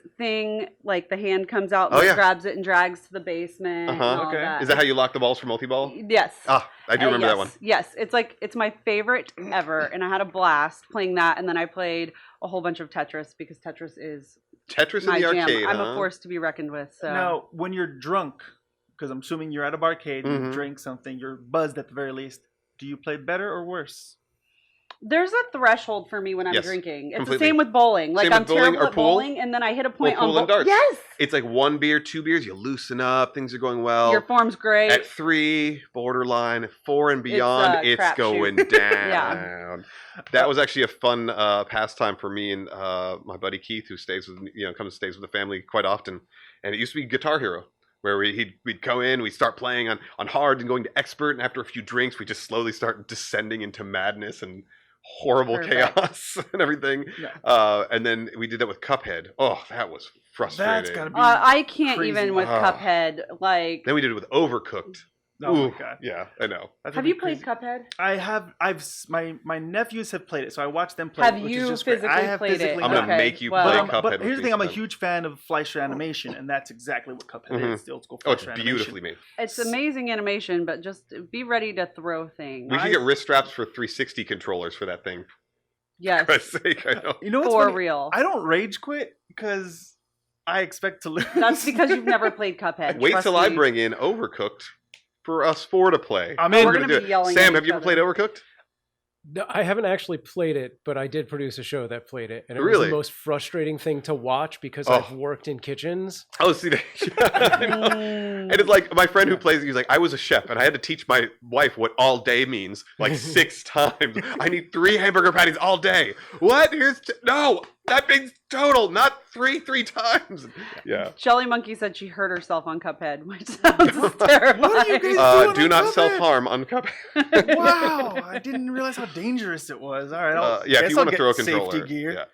like the hand comes out and Oh, yeah. grabs it and drags to the basement. And all Okay. that. Is that how you lock the balls for multi-ball? Yes. Ah, I do remember that one. Yes, it's my favorite ever, and I had a blast playing that. And then I played a whole bunch of Tetris because Tetris is Tetris in my the jam. arcade, I'm huh? a force to be reckoned with. So Now, when you're drunk, because I'm assuming you're at a barcade, Mhm. you drink something, you're buzzed at the very least. Do you play better or worse? there's a threshold for me when I'm Yes, drinking. It's completely. the same with bowling. Like Same I'm with bowling terrible or at pool? bowling, and then I hit a point pool on and darts. Yes, It's like 1 beer, 2 beers, you loosen up, things are going well. your form's great. At 3, borderline. At 4 and beyond, a it's crapshoot. going down. Yeah. That was actually a fun pastime for me and my buddy Keith, who stays with comes and stays with the family quite often. And it used to be Guitar Hero, where we'd go in, we'd start playing on hard and going to expert, and after a few drinks, we just slowly start descending into madness and horrible Perfect. chaos and everything. Yeah. And then we did that with Cuphead. Oh, that was frustrating. That's gotta be. I can't crazy. even with Ah. Cuphead. Like Then we did it with Overcooked. Oh Ooh, my god. yeah, I know. That's Have really you played crazy. Cuphead? I have. My nephews have played it, so I watched them play Have it, which is you just great. physically I have played it? physically I'm not. gonna make you well- play But, Cuphead. but with here's the me thing: I'm a sometime. huge fan of Fleischer animation, and that's exactly what Cuphead Mhm. is. The old school Oh, it's Fleischer beautifully animation. made. It's amazing animation, but just be ready to throw things. We should get wrist straps for 360 controllers for that thing. Yes, For Christ's sake, I know. You know what's for funny? real. I don't rage quit because I expect to lose. That's because you've never played Cuphead. Wait Trust till I me. bring in Overcooked for us four to play. I'm in. We're We're gonna do be it. yelling Sam, at have you each ever played other. Overcooked? No, I haven't actually played it, but I did produce a show that played it, and it was Really? the most frustrating thing to watch because Oh. I've worked in kitchens. Oh, see, and it's like my friend who plays. He's like, I was a chef, and I had to teach my wife what all day means like 6 times. I need 3 hamburger patties all day. What? No, that means total, not three times. Yeah. Jelly Monkey said she hurt herself on Cuphead, which sounds terrifying. What are you guys doing Do on not Cuphead? self harm on Cuphead. Wow, I didn't realize how dangerous it was. All right, Yeah, if guess you I'll want to get throw a safety controller, gear. yeah.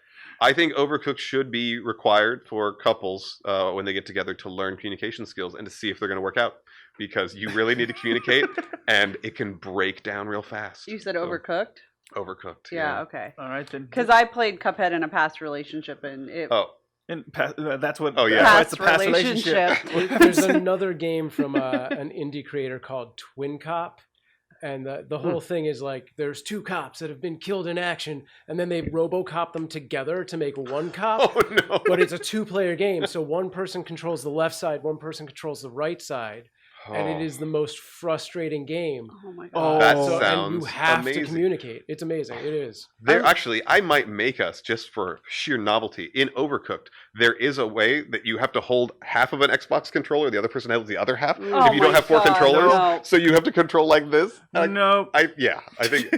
I think Overcooked should be required for couples when they get together to learn communication skills and to see if they're going to work out, because you really need to communicate, and it can break down real fast. You said So, Overcooked? Overcooked. Yeah, okay. All right then. Because I played Cuphead in a past relationship, and it Oh, And that's what. Oh, yeah. that's past relationship. There's another game from an indie creator called Twin Cop. And the whole thing is like there's 2 cops that have been killed in action, and then they RoboCop them together to make one cop. oh no! But it's a 2-player game, so one person controls the left side, one person controls the right side, and it is the most frustrating game. Oh my Oh, god. That and you sounds have amazing. to communicate. It's amazing. It is. There actually, I might make us just for sheer novelty in Overcooked. There is a way that you have to hold half of an Xbox controller, the other person holds the other half. Oh if you don't my have 4 God, controllers, no. so you have to control like this. No. I think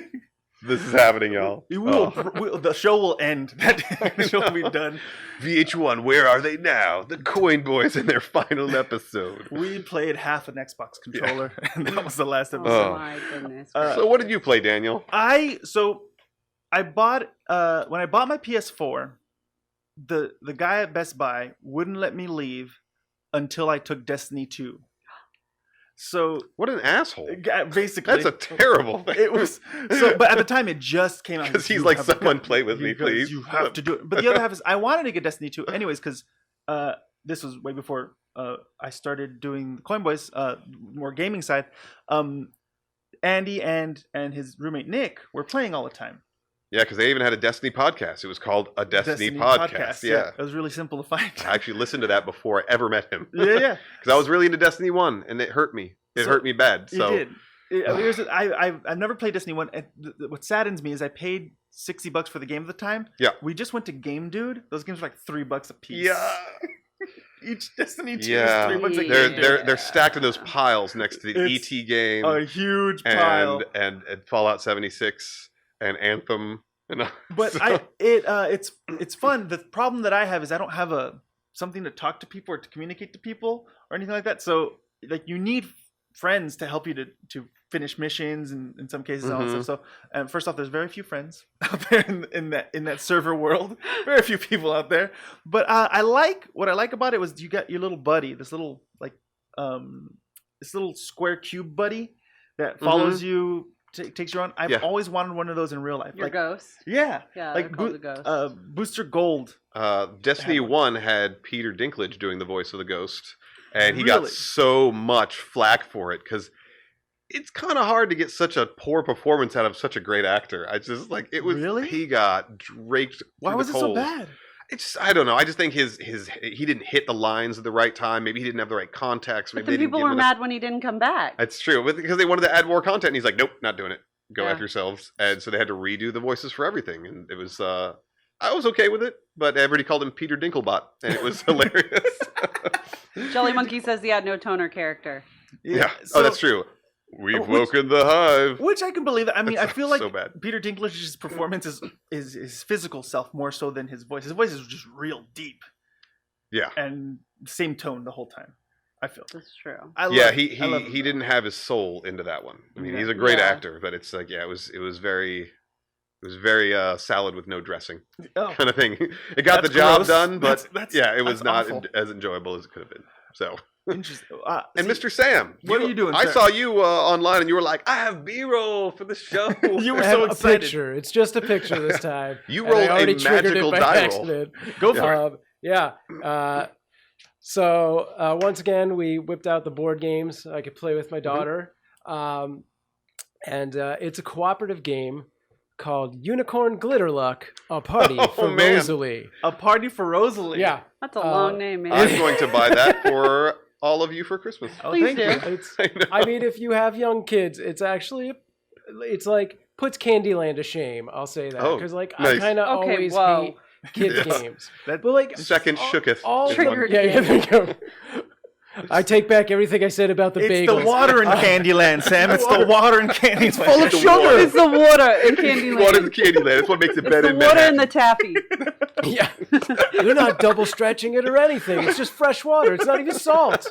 this is happening, y'all. We will, the show will end. The show will be done. VH1, where are they now? The Coin Boys in their final episode. We played half an Xbox controller, and that was the last Oh, episode. my goodness. So what did you play, Daniel? I bought when I bought my PS4, the guy at Best Buy wouldn't let me leave until I took Destiny 2. So What an asshole. basically, That's a terrible thing. it was so. But at the time, it just came out. Because he's You like, have someone got- play with me, you guys- please. You have to do it. But the other half is I wanted to get Destiny 2 anyways because this was way before I started doing the Coin Boys, more gaming side. Andy and his roommate Nick were playing all the time. Yeah, because they even had a Destiny podcast. It was called A Destiny, Podcast. Yeah. It was really simple to find. I actually listened to that before I ever met him. Yeah. Because I was really into Destiny 1, and it hurt me. It So, hurt me bad. So It did. I've never played Destiny 1. And what saddens me is I paid $60 for the game at the time. Yeah. We just went to Game Dude. Those games were like $3 a piece. Yeah. Each Destiny 2 Yeah. is $3 a They're game. they're stacked in those piles next to the It's ET game A huge pile. and Fallout 76 and Anthem. And But so- it's fun. The problem that I have is I don't have something to talk to people or to communicate to people or anything like that. So like you need friends to help you to finish missions and in some cases and all that Mhm. stuff. So first off, there's very few friends out there in that server world. Very few people out there. But what I like about it was you got your little buddy, this little square cube buddy that follows you. Takes you on. I've Yeah. always wanted one of those in real life. Your like, ghost. yeah, Yeah, like they're called the ghosts. Booster Gold. Destiny Had 1 had Peter Dinklage doing the voice of the ghost, and he got Really? so much flack for it because it's kind of hard to get such a poor performance out of such a great actor. I just like it was. Really? He got raked. Why through was the it so coals. bad? It's I don't know. I just think his he didn't hit the lines at the right time. Maybe he didn't have the right context. But Maybe then they didn't people give were him enough- mad when he didn't come back. That's true, but because they wanted to add more content, and he's like, nope, not doing it. Go Yeah. after yourselves. And so they had to redo the voices for everything, and it was. I was okay with it, but everybody called him Peter Dinklebot, and it was hilarious. Jelly Monkey says he had no toner character. Yeah. So- Oh, that's true. We've Which- woken the hive. Which I can believe. I mean, I That feel sounds like so bad. Peter Dinklage's performance is his physical self more so than his voice. His voice is just real deep Yeah. and same tone the whole time. I feel. That's true. I love, Yeah, I love he didn't have his soul into that one. I mean, Yeah. he's a great Yeah. actor, but it's like, yeah, it was very salad with no dressing Oh, kind of thing. It got That's the job gross. done, but That's yeah, it was that's not awful. as enjoyable as it could have been. So. Interesting. And Mr. Sam, what are you doing, I sir? saw you online, and you were like, "I have B-roll for the show." You were I have so a excited. picture. It's just a picture this time. You And rolled I already a triggered magical it by die roll. accident. Go for it. Yeah. So once again, we whipped out the board games I could play with my daughter. And it's a cooperative game called Unicorn Glitter Luck, a party Oh, for man. Rosalie. A party for Rosalie. Yeah. That's a long name, man. I'm going to buy that for all of you for Christmas. Oh, Please thank do. you. It's, I know. I mean, if you have young kids, it's actually, it's like puts Candyland to shame. I'll say that. Oh, Because like nice. I kind of Okay, always whoa. hate kids Yeah. games. That- But like Second shooketh. all is the- one. Triggered. yeah, there you go. I take back everything I said about the It's bagels. the water in Candyland, Sam. It's the water in Candyland. It's full of The sugar. water. It's the water in Candyland. Water in Candyland. That's what makes it It's better the in water in Manhattan. the taffy. Yeah, they're not double stretching it or anything. It's just fresh water. It's not even salt.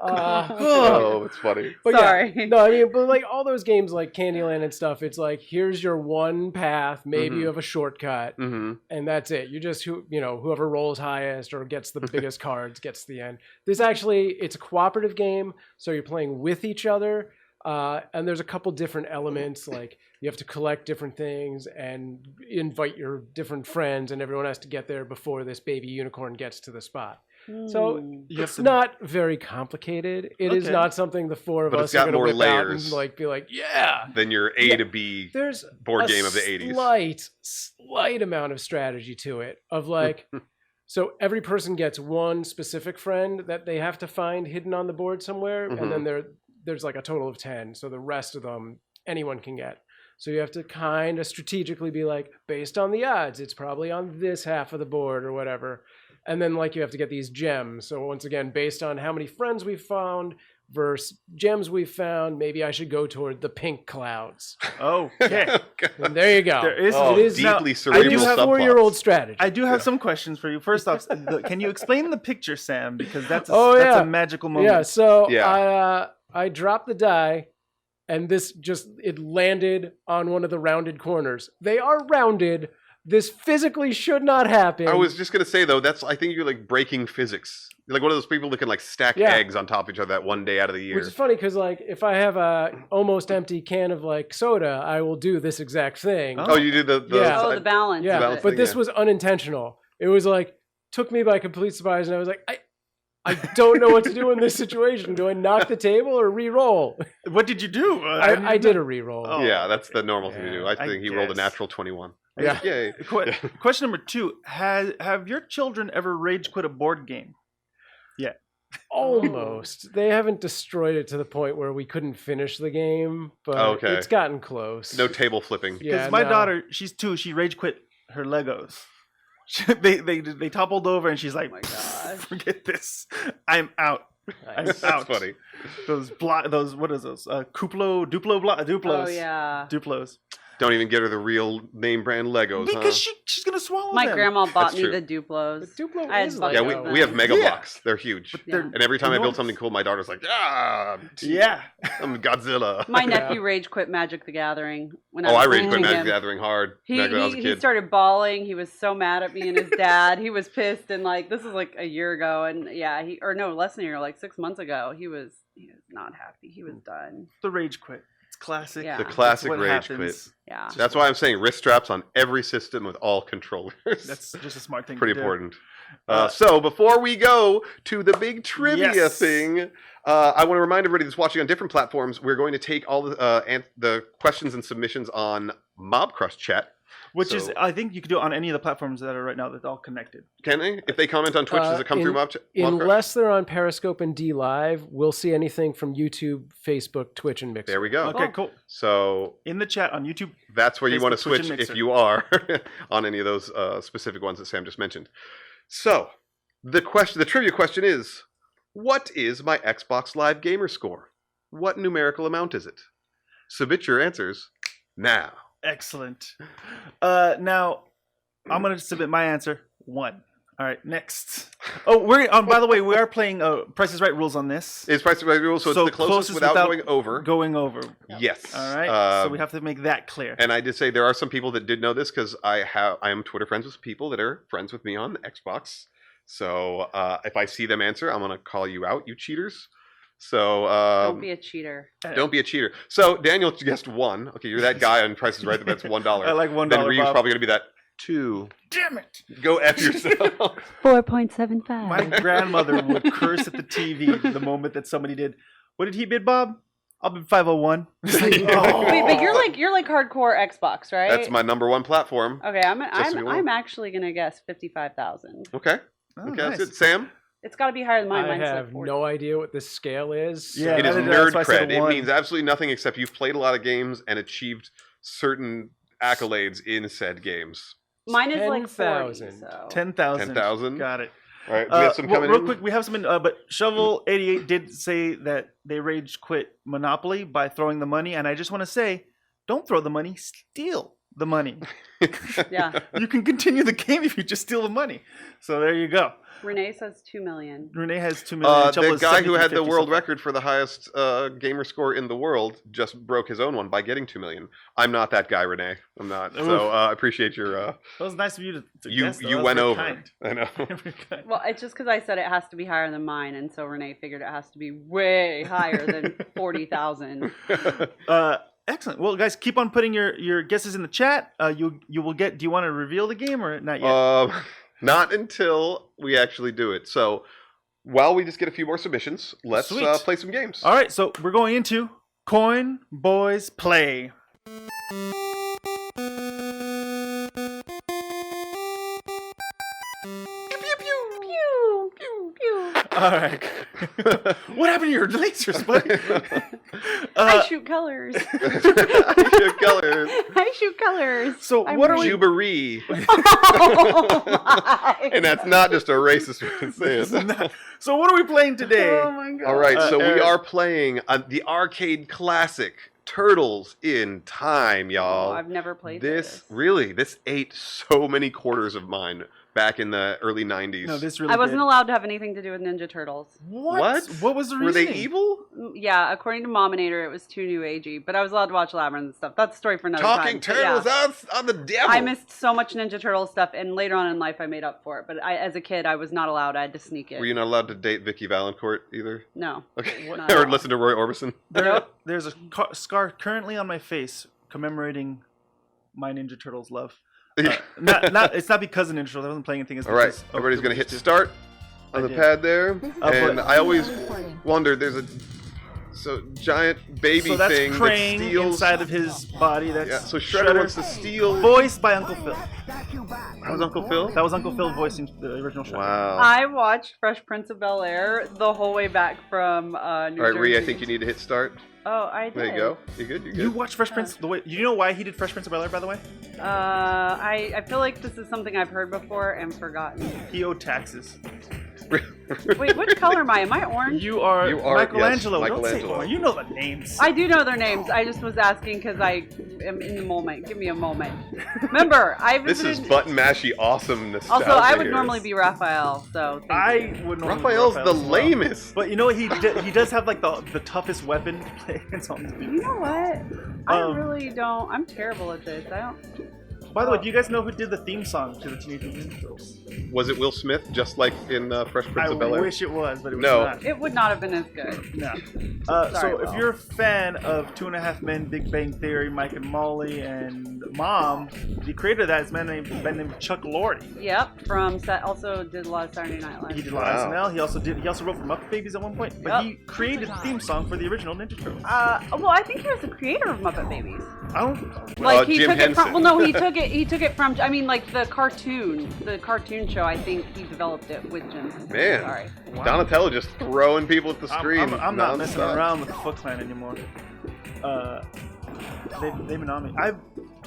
Oh, it's funny. But Sorry. Yeah, no, I mean, but like all those games like Candyland and stuff, it's like here's your one path. Maybe you have a shortcut, hmm and that's it. You just whoever rolls highest or gets the biggest cards gets to the end. This actually, it's a cooperative game, so you're playing with each other. And there's a couple different elements, like you have to collect different things and invite your different friends, and everyone has to get there before this baby unicorn gets to the spot. So You have it's to- not very complicated. It is Okay. not something the four of But us it's got are going more to whip out layers. and like be like, yeah. Then your A Yeah. to B There's board a game of the 80s. slight amount of strategy to it. Of like, so every person gets one specific friend that they have to find hidden on the board somewhere, Mhm. and then there's like a total of 10. So the rest of them anyone can get. So you have to kind of strategically be like, based on the odds, it's probably on this half of the board or whatever. And then like you have to get these gems. So once again, based on how many friends we've found versus gems we've found, maybe I should go toward the pink clouds. Oh, okay. And there you go. There is. Oh, it is deeply now, cerebral it is have subplots. 4-year-old strategy. I do have some questions for you. First off, can you explain the picture, Sam? Because that's Oh, that's yeah. a magical moment. Yeah, so Yeah. I dropped the die, and it landed on one of the rounded corners. They are rounded. This physically should not happen. I was just gonna say though, I think you're like breaking physics. You're like one of those people that can like stack Yeah. eggs on top of each other that one day out of the year. Which is funny because like if I have a almost empty can of like soda, I will do this exact thing. Oh. Oh, you did the Yeah. Oh, the balance. Yeah, of balance it. but thing, this yeah. was unintentional. It was like took me by complete surprise, and I was like, I don't know what to do in this situation. Do I knock the table or re-roll? What did you do? I did a re-roll. Oh. Yeah, that's the normal thing to do. I I think he rolled a guess. natural 21. Yeah. Yay. Question number 2: Have your children ever rage quit a board game? Almost. They haven't destroyed it to the point where we couldn't finish the game, but Okay. it's gotten close. No table flipping. Because Yeah, my no. daughter, she's 2. She rage quit her Legos. They toppled over, and she's like, Oh my gosh. "Forget this. I'm out." I'm Nice. That's out. funny. Those what is those? Duplos. Oh yeah. Duplos. Don't even get her the real name brand Legos, Because huh? she's gonna swallow My them. grandma bought That's me true. the Duplos. The Duplo I had is buckets Yeah, of we have them. Mega Yeah. Blocks. They're huge. But Yeah. they're And every time I build enormous. something cool, my daughter's like, "Ah, Yeah. I'm Godzilla." My Yeah. nephew rage quit Magic the Gathering when I Oh, was I rage quit teaching Magic him. the Gathering hard. He, Back when I was a he kid. started bawling. He was so mad at me and his dad. He was pissed, and like this was like a year ago, and yeah, less than a year, like 6 months ago. He was not happy. He was done. The rage quit. It's classic. Yeah. The That's classic what rage happens. Yeah. That's why I'm saying wrist straps on every system with all controllers. That's just a smart thing. pretty to do. important. Uh, So before we go to the big trivia Yes. thing, I want to remind everybody that's watching on different platforms, we're going to take all the questions and submissions on Mobcrush chat. Which is, So- I think you could do it on any of the platforms that are right now. That's all connected. Can they? If they comment on Twitch, does it come through Mobcrush? Unless they're on Periscope and D Live, we'll see anything from YouTube, Facebook, Twitch, and Mixer. There we go. Okay, cool. So In the chat on YouTube. that's where you want to Facebook, Twitch, switch and if Mixer. you are on any of those specific ones that Sam just mentioned. So the trivia question is, what is my Xbox Live Gamer score? What numerical amount is it? Submit your answers now. Excellent. Now, I'm going to submit my answer. 1. All right, next. Oh, by the way, we are playing Price is Right rules on this. It's price by rule, so it's the closest without going over. Going over. Yes. All right. So we Um, have to make that clear. And I did say there are some people that did know this because I am Twitter friends with people that are friends with me on Xbox. So if I see them answer, I'm gonna call you out, you cheaters. So Don't be a cheater. don't be a cheater. So Daniel guessed 1. Okay, you're that guy on Price is Right that bets $1. I like $1. Then Ryu's Bob. probably gonna be that 2. Damn it! Go F yourself. 4.75. My grandmother would curse at the TV the moment that somebody did. What did he bid, Bob? I'll bid 501. It's like, oh. Wait, but you're like hardcore Xbox, right? That's my number 1 platform. Okay, Just so you know. I'm actually gonna guess 55,000. Okay. Oh, Okay, nice. that's good. Sam? It's got to be higher than mine. I Mine's have like 40. no idea what this scale is. Yeah, It is that's nerd why I said cred. It 1. means absolutely nothing except you've played a lot of games and achieved certain accolades in said games. Mine is like 40. 10,000. So. 10,000. 10,000? Got it. All right, we have some coming real in. quick, we have some in, but Shovel88 did say that they rage quit Monopoly by throwing the money, and I just want to say, don't throw the money, steal the money. Yeah. You can continue the game if you just steal the money. So there you go. Renee says 2 million. Renee has 2 million. Shovel The is guy who had the 73.50 world something. record for the highest gamer score in the world just broke his own one by getting 2 million. I'm not that guy, Renee. I'm not. So I appreciate your. That was nice of you to You guess, though. you That was went very over. kind. I know. Very kind. Well, it's just because I said it has to be higher than mine, and so Renee figured it has to be way higher than 40,000. Excellent. Well, guys, keep on putting your guesses in the chat. You will get. Do you want to reveal the game or not yet? Not until we actually do it. So while we just get a few more submissions, let's Sweet. play some games. All right, so we're going into Coin Boys Play. Pew, pew, pew. All right. What happened to your lasers, buddy? I shoot colors. Shoot colors. I shoot colors. So I'm what are we? Jubilee. Oh my. And that's not just a racist way to say it. So what are we playing today? Oh my god. All right, so we Eric. are playing the arcade classic Turtles in Time, Oh, y'all. I've never played This ate so many quarters of mine back in the early 90s. No, this really. I wasn't did. allowed to have anything to do with Ninja Turtles. What? What was the reason? Were they evil? Yeah, according to Mominator, it was too new agey, but I was allowed to watch Labyrinth and stuff. That's a story for another Talking time. But yeah. Turtles on the devil. I missed so much Ninja Turtle stuff, and later on in life, I made up for it. But as a kid, I was not allowed. I had to sneak it. Were you not allowed to date Vicky Valancourt either? No. Okay. Not Or at all. listen to Roy Orbison? There's a scar currently on my face commemorating my Ninja Turtles love. Not it's not because of Ninja Turtles. I wasn't playing anything. It's All right, because of everybody's the going to hit boosters. start I on the did. pad there. And but- I always wondered, there's a giant baby So that's thing Krang that steals. inside of his body. That's Yeah, so Shredder wants to steal. Voiced by Uncle Phil. That was Uncle Phil? That was Uncle Phil voicing the original Shredder. Wow. I watched Fresh Prince of Bel-Air the whole way back from New All right, Jersey. Rhea, I think you need to hit start. Oh, I did. There you go. You good? You good? You watched Fresh Prince the way you know why he did Fresh Prince of Bel-Air, by the way? I feel like this is something I've heard before and forgotten. He owed taxes. Wait, which color am I? Am I orange? You are, You are, Michelangelo. yes, Don't say Michelangelo. orange. You know the names. I do know their names. I just was asking because I am in the moment. Give me a moment. Remember, I This visited. is button mashy awesome nostalgia. Also, I would here. normally be Raphael. So thank you. I would normally be Raphael's the Raphael as well. lamest. But you know what? He does have like the toughest weapon to play against all these people. You know what? I Um, really don't. I'm terrible at this. I don't. By the way, do you guys know who did the theme song to the Teenage Mutant Ninja Turtles? Was it Will Smith, just like in Fresh Prince I of Bel-Air? wish it was, but it was No. not. It would not have been as good. No. Sorry, So if Will. you're a fan of Two and a Half Men, Big Bang Theory, Mike and Molly, and Mom, the creator of that is a man named Chuck Lorre. Yep. From set. Also did a lot of Saturday Night Live. He did a lot of Wow. SNL. He also wrote for Muppet Babies at one point, but Yep. he created the theme song for the original Ninja Turtles. Well, I think he was the creator of Muppet Babies. I don't. Like he Jim took it from. Henson. Well, no, he took it. He took it from. I mean, like the cartoon show. I think he developed it with Jim Henson. Man. Sorry. Donatello just throwing people at the screen. I'm not messing nonstop. around with the Foot Clan anymore. They've been on me.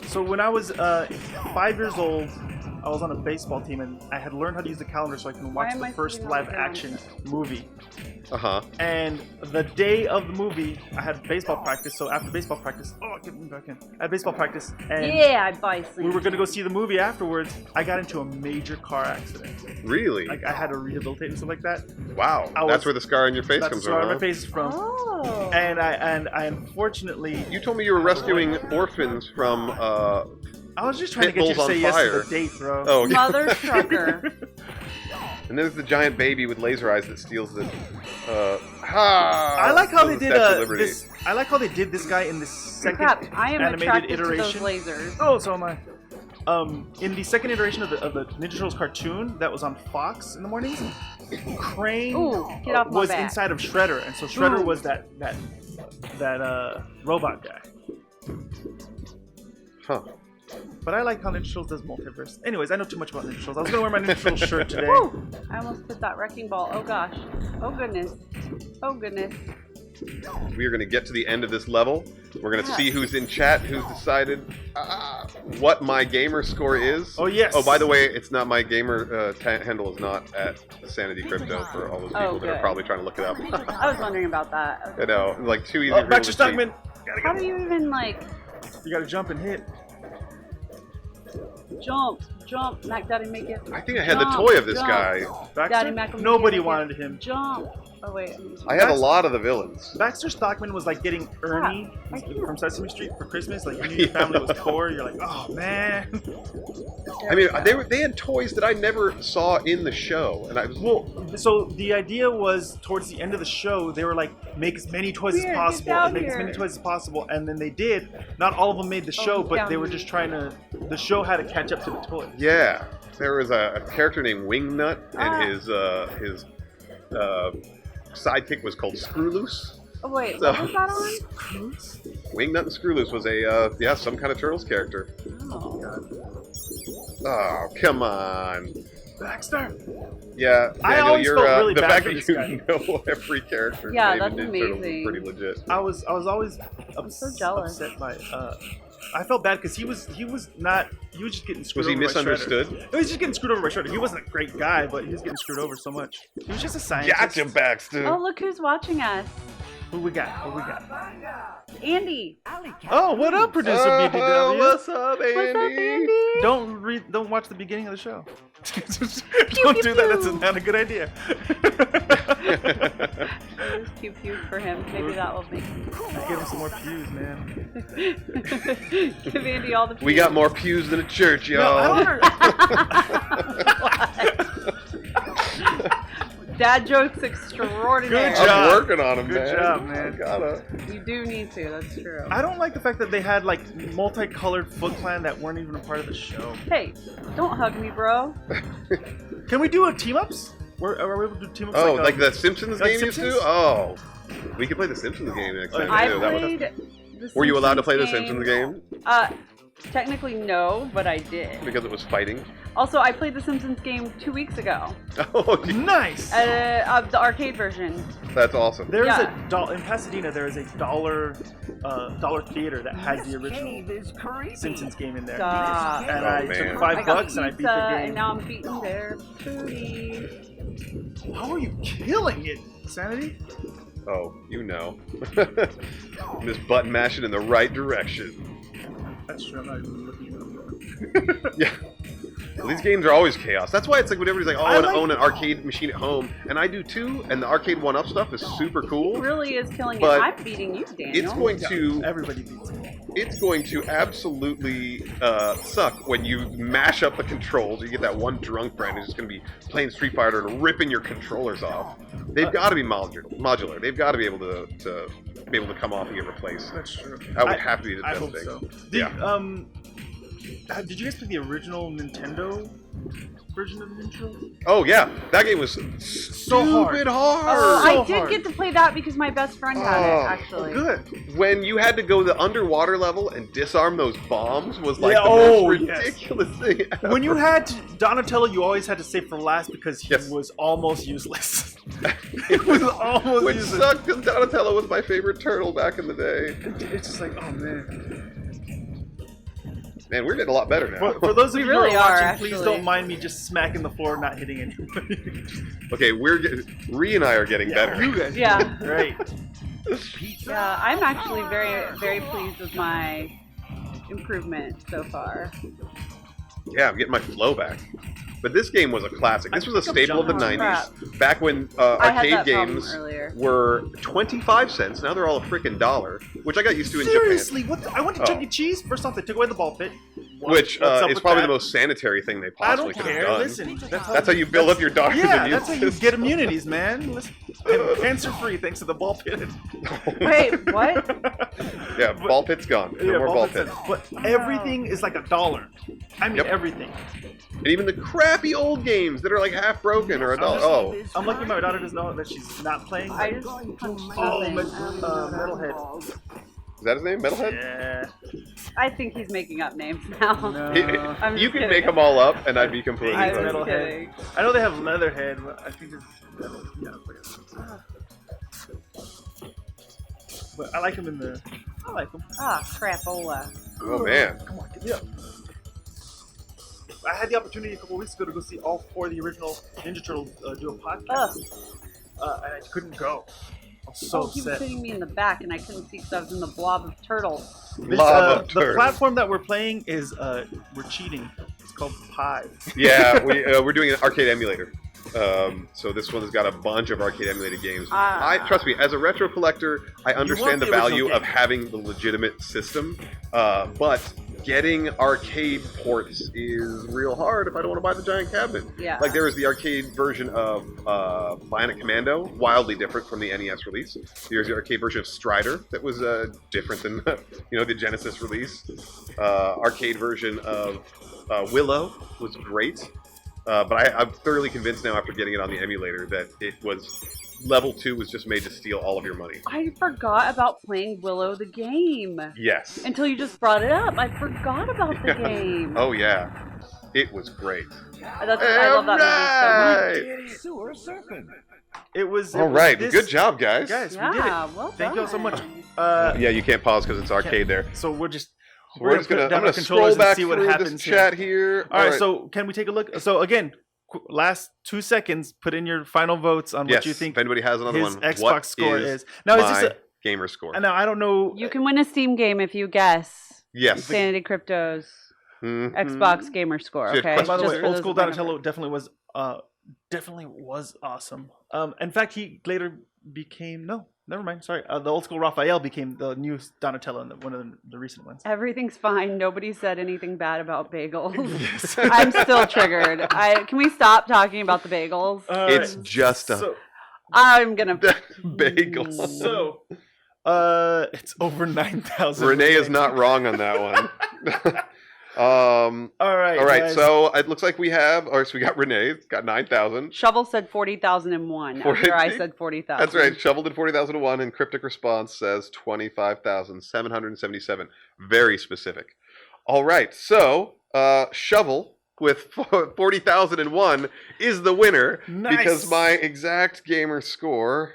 So when I was 5 years old, I was on a baseball team, and I had learned how to use the calendar so I can Why watch am the I first sitting on the live-action movie. Uh-huh. And the day of the movie, I had baseball practice. So after baseball practice, get me back in. I had baseball practice, and Yeah, I buy we were gonna go see the movie afterwards. I got into a major car accident. Really? Like I had to rehabilitate and stuff like that. Wow. I was- That's where the scar on your face That's comes where from, my huh? face is from. Oh. And I unfortunately, You told me you were rescuing orphans from, I was just trying to get you to Pitbull's say on yes to fire. the date, bro. Oh, okay. Mother trucker. And then there's the giant baby with laser eyes that steals the. I like how they steals the did Statue of Liberty. this. I like how they did this guy in the second Crap, I am animated attracted iteration. to those lasers. Oh, so am I. In the second iteration of the Ninja Turtles cartoon that was on Fox in the mornings, Crane Ooh, get off my was back. inside of Shredder, and so Shredder Ooh. was that robot guy. Huh. But I like how Ninja Turtles does multiverse. Anyways, I know too much about Ninja Turtles. I was gonna wear my Ninja Turtles shirt today. Woo! I almost put that wrecking ball. Oh gosh. Oh goodness. Oh goodness. We are going to get to the end of this level. We're going to Yeah. see who's in chat, who's decided what my gamer score is. Oh yes. Oh, by the way, it's not my gamer handle is not at Sanity Crypto for all those people Oh, that are good. probably trying to look it up. I was wondering about that. I know, like too easy. Oh, for back people to to cheat. Stockman. Gotta How go. do you even like You gotta jump and hit. jump? Mac Daddy make it. I think I had the Jump, toy of this jump. guy. Baxter? Daddy Mac will Nobody make it. wanted him. Jump. Oh wait. I had a lot of the villains. Baxter Stockman was like getting Ernie I can't. from Sesame Street for Christmas. Like you knew your family was poor. You're like, oh man. I mean, they had toys that I never saw in the show, and I was Well, so the idea was towards the end of the show, they were like, make as many toys as Weird, get possible, down make as here. many toys as possible, and then they did. Not all of them made the show, he's but down they were here. just trying to. The show had to catch up to the toys. yeah. There was a character named Wingnut, and Ah. his sidekick was called Screwloose. Oh wait. So- What was that on? Wingnut and Screwloose was some kind of Turtles character. Oh. Oh, come on. Baxter. Yeah, I Daniel, always you're felt really the bad fact for that this you guy. know every character. Yeah, in that's Ninja Turtles is amazing. pretty legit. I was always so jealous. upset by. I felt bad because he was not. He was just getting screwed Was he over by Shredder. misunderstood? No, he was just getting screwed over by Shredder. He wasn't a great guy, but he was getting screwed over so much. He was just a scientist. Gotcha, Baxter. Oh look who's watching us. Who we got? Who we got? Andy. Oh, what up, producer BDW? What's up, Andy? What's up, Andy? Don't watch the beginning of the show. Pew, Don't pew, do that. That's pew. not a good idea. There's pew pew for him. Maybe that will make Give him some more pews, man. Give Andy all the pews. We got more pews than a church, No, I y'all. Dad jokes extraordinary. Good job. I'm working on them, Good man. job, man. I gotta. You do need to, that's true. I don't like the fact that they had like multicolored Foot Clan that weren't even a part of the show. Hey, don't hug me, bro. Can we do a team ups? Are we able to do team ups? Oh, like the Simpsons like game used to? Simpsons? Oh. We could play the Simpsons game next time, I too. That would- played the Were you allowed to play the Simpsons Simpsons game? Technically no, but I did. Because it was fighting? Also, I played the Simpsons game 2 weeks ago. Oh, Nice. Of the arcade version. that's awesome. There is Yeah. in Pasadena. There is a dollar theater that has the original Simpsons game in there. Stop. And Oh, I man. took I $5 got and I beat pizza, the and game. now I'm beating their booty. How are you killing it, Sanity? Oh, you know. Just button mashing in the right direction. That's true. I'm not even looking at it. Yeah. Well, these games are always chaos. That's why it's like when everybody's like, oh, I want to own an arcade machine at home. And I do too. And the arcade 1-up stuff is super cool. It really is killing it. But I'm beating you, Daniel. It's going to Everybody beats it. it's going to absolutely suck when you mash up the controls. You get that one drunk friend who's just going to be playing Street Fighter and ripping your controllers off. They've got to be modular. They've got to be able to come off and get replaced. That's true. That would have to be the I best hope thing. so. Yeah. Did you guys play the original Nintendo version of Ninja Turtles? Oh yeah, that game was So hard. stupid hard. Oh, So I did hard. get to play that because my best friend had Oh, it, actually. Good. When you had to go the underwater level and disarm those bombs was like Yeah, the oh, most yes. ridiculous thing ever. When you had Donatello, you always had to save for last because he Yes. was almost useless. He was almost Which useless. sucked because Donatello was my favorite turtle back in the day. It's just like, oh man. Man, we're getting a lot better now. For those of We you really who are watching, are, please actually. don't mind me just smacking the floor, not hitting anybody. Okay, Ree and I are getting better. You guys, Yeah. great. Yeah, I'm actually very, very pleased with my improvement so far. Yeah, I'm getting my flow back. But this game was a classic. This was a I think staple of the I'm 90s. jumping. Back when I had arcade that problem games earlier. were 25 cents. Now they're all a freaking $1, which I got used to in Seriously, what? I went to Oh. Chuck E. Cheese. First off, they took away the ball pit. Which What's up is with probably that? the most sanitary thing they I possibly don't could have care. done. Listen, That's how you build up your dog's Yeah, immune that's how you system. get immunities, man. Listen, cancer free thanks to the ball pit. Wait, what? Yeah, ball pit's gone. No more ball pit. But everything is like $1. I mean, Yep. everything. And even the crappy old games that are like half broken or $1. Oh, I'm lucky my daughter doesn't know that she's not playing. I just punched Oh, something. Metalhead. is that his name? Metalhead? Yeah. I think he's making up names now. No. I'm You just can kidding. make them all up, and I'd be completely I I'm was fine. just Metalhead. kidding. I know they have Leatherhead, but I think it's Metal. Yeah, but I like him in the. I like him. Ah, crapola. Oh man. Come on, get me up. I had the opportunity a couple weeks ago to go see all 4 of the original Ninja Turtles do a podcast, and I couldn't go. I was so He was upset. sitting me in the back, and I couldn't see because I was in the blob of turtles. This, Lava the turd. platform that we're playing is we're cheating. It's called Pi. Yeah, we're doing an arcade emulator. So this one has got a bunch of arcade emulated games. I trust me, as a retro collector, I understand the the original value game. of having the legitimate system, but getting arcade ports is real hard if I don't want to buy the giant cabinet. Yeah. Like there was the arcade version of Bionic Commando, wildly different from the NES release. There's the arcade version of Strider that was different than the Genesis release. Arcade version of Willow was great. But I'm thoroughly convinced now after getting it on the emulator that it was level 2 was just made to steal all of your money. I forgot about playing Willow the game. Yes. Until you just brought it up. I forgot about the game. Oh yeah, it was great. I love that movie so All right. Sewer surfing. It was. All right. Good job, guys. guys. much. We did it. Yeah, well Thank you all so much. done. Yeah, you can't pause because it's arcade there. So we're just. So we're just gonna. put down I'm our gonna controllers scroll back and see what through happens this here. chat here. All right. So can we take a look? So again, last 2 seconds. Put in your final votes on yes, what you think if anybody has another his one, Xbox what score is. Now is my this gamer score? Now I don't know. You can win a Steam game if you guess Yes. Sanity Crypto's Mhm. Xbox gamer score. So, Okay. question- By the Just way, for old those school that might not Donatello know. definitely was awesome. In fact, he later became never mind. Sorry, the old school Raphael became the new Donatello in one of the recent ones. Everything's fine. Nobody said anything bad about bagels. I'm still triggered. Can we stop talking about the bagels? It's just a so, I'm gonna. bagel. so it's over 9,000. Renee is not wrong on that one. All right. All right, guys. so it looks like we got Renee, got 9,000. Shovel said 40,001 after I said 40,000. That's right, shoveled in 40,001, and Cryptic Response says 25,777. Very specific. All right, so Shovel with 40,001 is the winner Nice. because my exact gamer score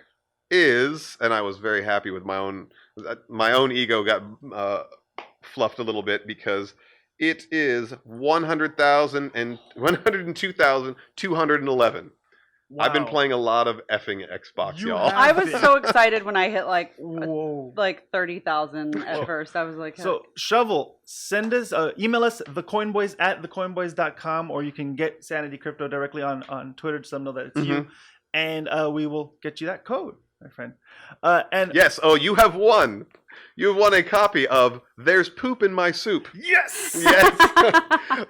is, and I was very happy with my own ego got fluffed a little bit because it is 102,211. I've been Wow. playing a lot of effing Xbox, You y'all. have- I was so excited when I hit Whoa. like 30,000 at first. I was like, So Shovel, send us, email us thecoinboys at thecoinboys.com, or you can get Sanity Crypto directly on Twitter to let them know that it's you, and we will get you that code, my friend. And Yes. Oh, you have won. You have won a copy of There's Poop in My Soup. yes, Yes.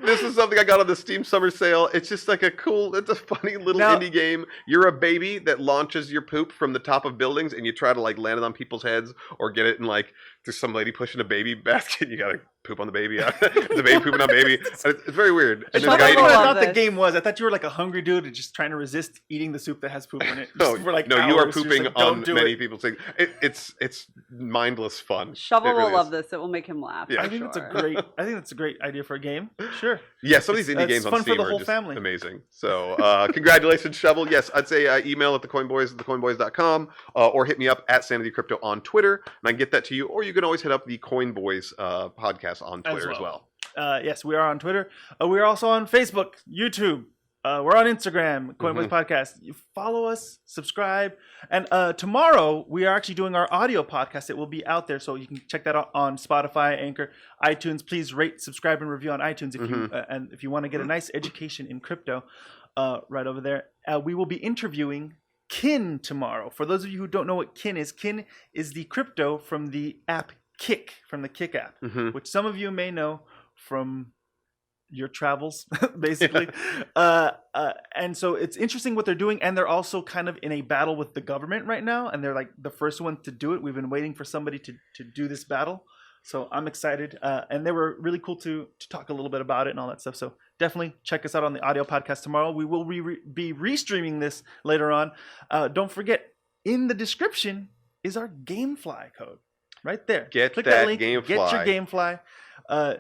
This is something I got on the Steam Summer Sale. It's just like it's a funny little Now- indie game. You're a baby that launches your poop from the top of buildings and you try to like land it on people's heads or get it in like there's some lady pushing a baby basket. You gotta poop on the baby. The baby pooping on baby. It's very weird. And That's then Shovel the guy what eating- I love thought the this. game was. I thought you were like a hungry dude and just trying to resist eating the soup that has poop in it. No, For like no, you are hours. You're just pooping like, on "Don't do many it." people's things. It's mindless fun. Shovel It really will love is. this. It will make him laugh. Yeah. for I think it's a sure. great. I think that's a great idea for a game. Sure. Yeah, some of these indie It's games on fun for Steam the are whole just family. amazing. So, congratulations, Shovel. Yes, I'd say email at thecoinboys@thecoinboys.com or hit me up at Sanity Crypto on Twitter, and I can get that to you. Or you can always hit up the Coin Boys podcast on Twitter as well. Yes, we are on Twitter. We are also on Facebook, YouTube. We're on Instagram, Coinboys Podcast. You follow us, subscribe, and tomorrow we are actually doing our audio podcast. It will be out there, so you can check that out on Spotify, Anchor, iTunes. Please rate, subscribe, and review on iTunes if you and if you want to get a nice education in crypto, right over there. We will be interviewing Kin tomorrow. For those of you who don't know what Kin is the crypto from the app Kick, from the Kick app, which some of you may know from your travels, basically. And so it's interesting what they're doing, and they're also kind of in a battle with the government right now, and they're like the first one to do it. We've been waiting for somebody to do this battle, so I'm excited. And they were really cool to talk a little bit about it and all that stuff. So definitely check us out on the audio podcast tomorrow. We will be restreaming this later on. Don't forget, in the description is our GameFly code right there. Click that link. Get your GameFly.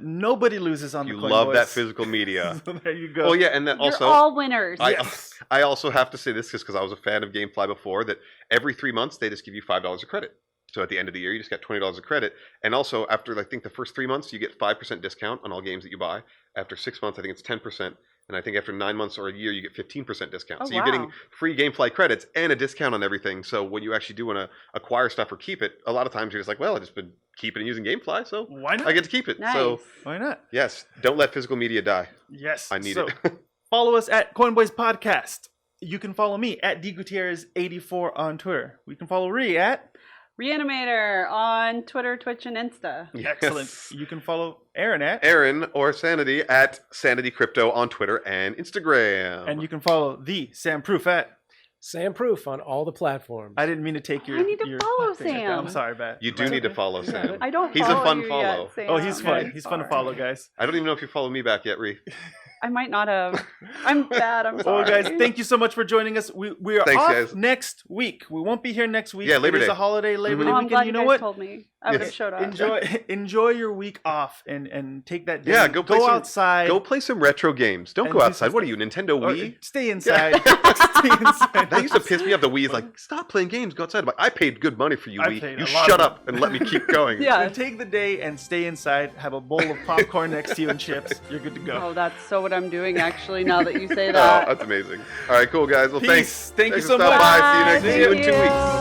Nobody loses on the Coin love Boys. that physical media. So there you go. Oh yeah, and then You're also all winners. I also have to say this just because I was a fan of GameFly before, that every 3 months they just give you $5 of credit. So at the end of the year, you just got $20 of credit. And also after, I think, the first 3 months, you get 5% discount on all games that you buy. After 6 months, I think it's 10%. And I think after 9 months or a year, you get 15% discount. Oh, so you're getting free GameFly credits and a discount on everything. So when you actually do want to acquire stuff or keep it, a lot of times you're just like, well, I've just been keeping and using GameFly, so Why not? I get to keep it. Nice. So Why not? yes, don't let physical media die. Yes. I need so, it. Follow us at Coin Boys Podcast. You can follow me at dgutierrez84 on Twitter. We can follow Ree at Reanimator on Twitter, Twitch, and Insta. Excellent. You can follow Aaron at Aaron or Sanity at Sanity Crypto on Twitter and Instagram. and you can follow the Sam Proof at Sam Proof on all the platforms. I didn't mean to take your I need to your follow thing like that. Sam. I'm sorry, Matt. You do need to follow Sam. I don't. He's a follow fun you follow. Yet, Sam. Oh, he's fun. Okay, He's fun to sorry. follow, guys. I don't even know if you follow me back yet, Ree. I might not have. I'm bad. I'm sorry. Well, guys, thank you so much for joining us. We are Thanks, off guys. next week. We won't be here next week. Yeah, Labor It is Day. a holiday, Labor Mhm. Day Oh, I'm weekend. glad You know guys what? told me. I would have Yes. showed up. Enjoy your week off and take that day. Yeah, go play some- outside. Go play some retro games. Don't And go do outside. some What are you, Nintendo or Wii? stay inside. Stay inside. That used to piss me off. The Wii is like, stop playing games. Go outside. I'm like, I paid good money for you, I Wii. paid You a lot shut of up and let me keep going. Yeah. And take the day and stay inside. Have a bowl of popcorn next to you and chips. You're good to go. Oh, that's so what I'm doing actually. Now that you say Oh, that. that's amazing. All right, cool, guys. Well, Peace. thanks. Thank you Thanks so for stopping much. by. See you Bye. in 2 weeks. Thank you.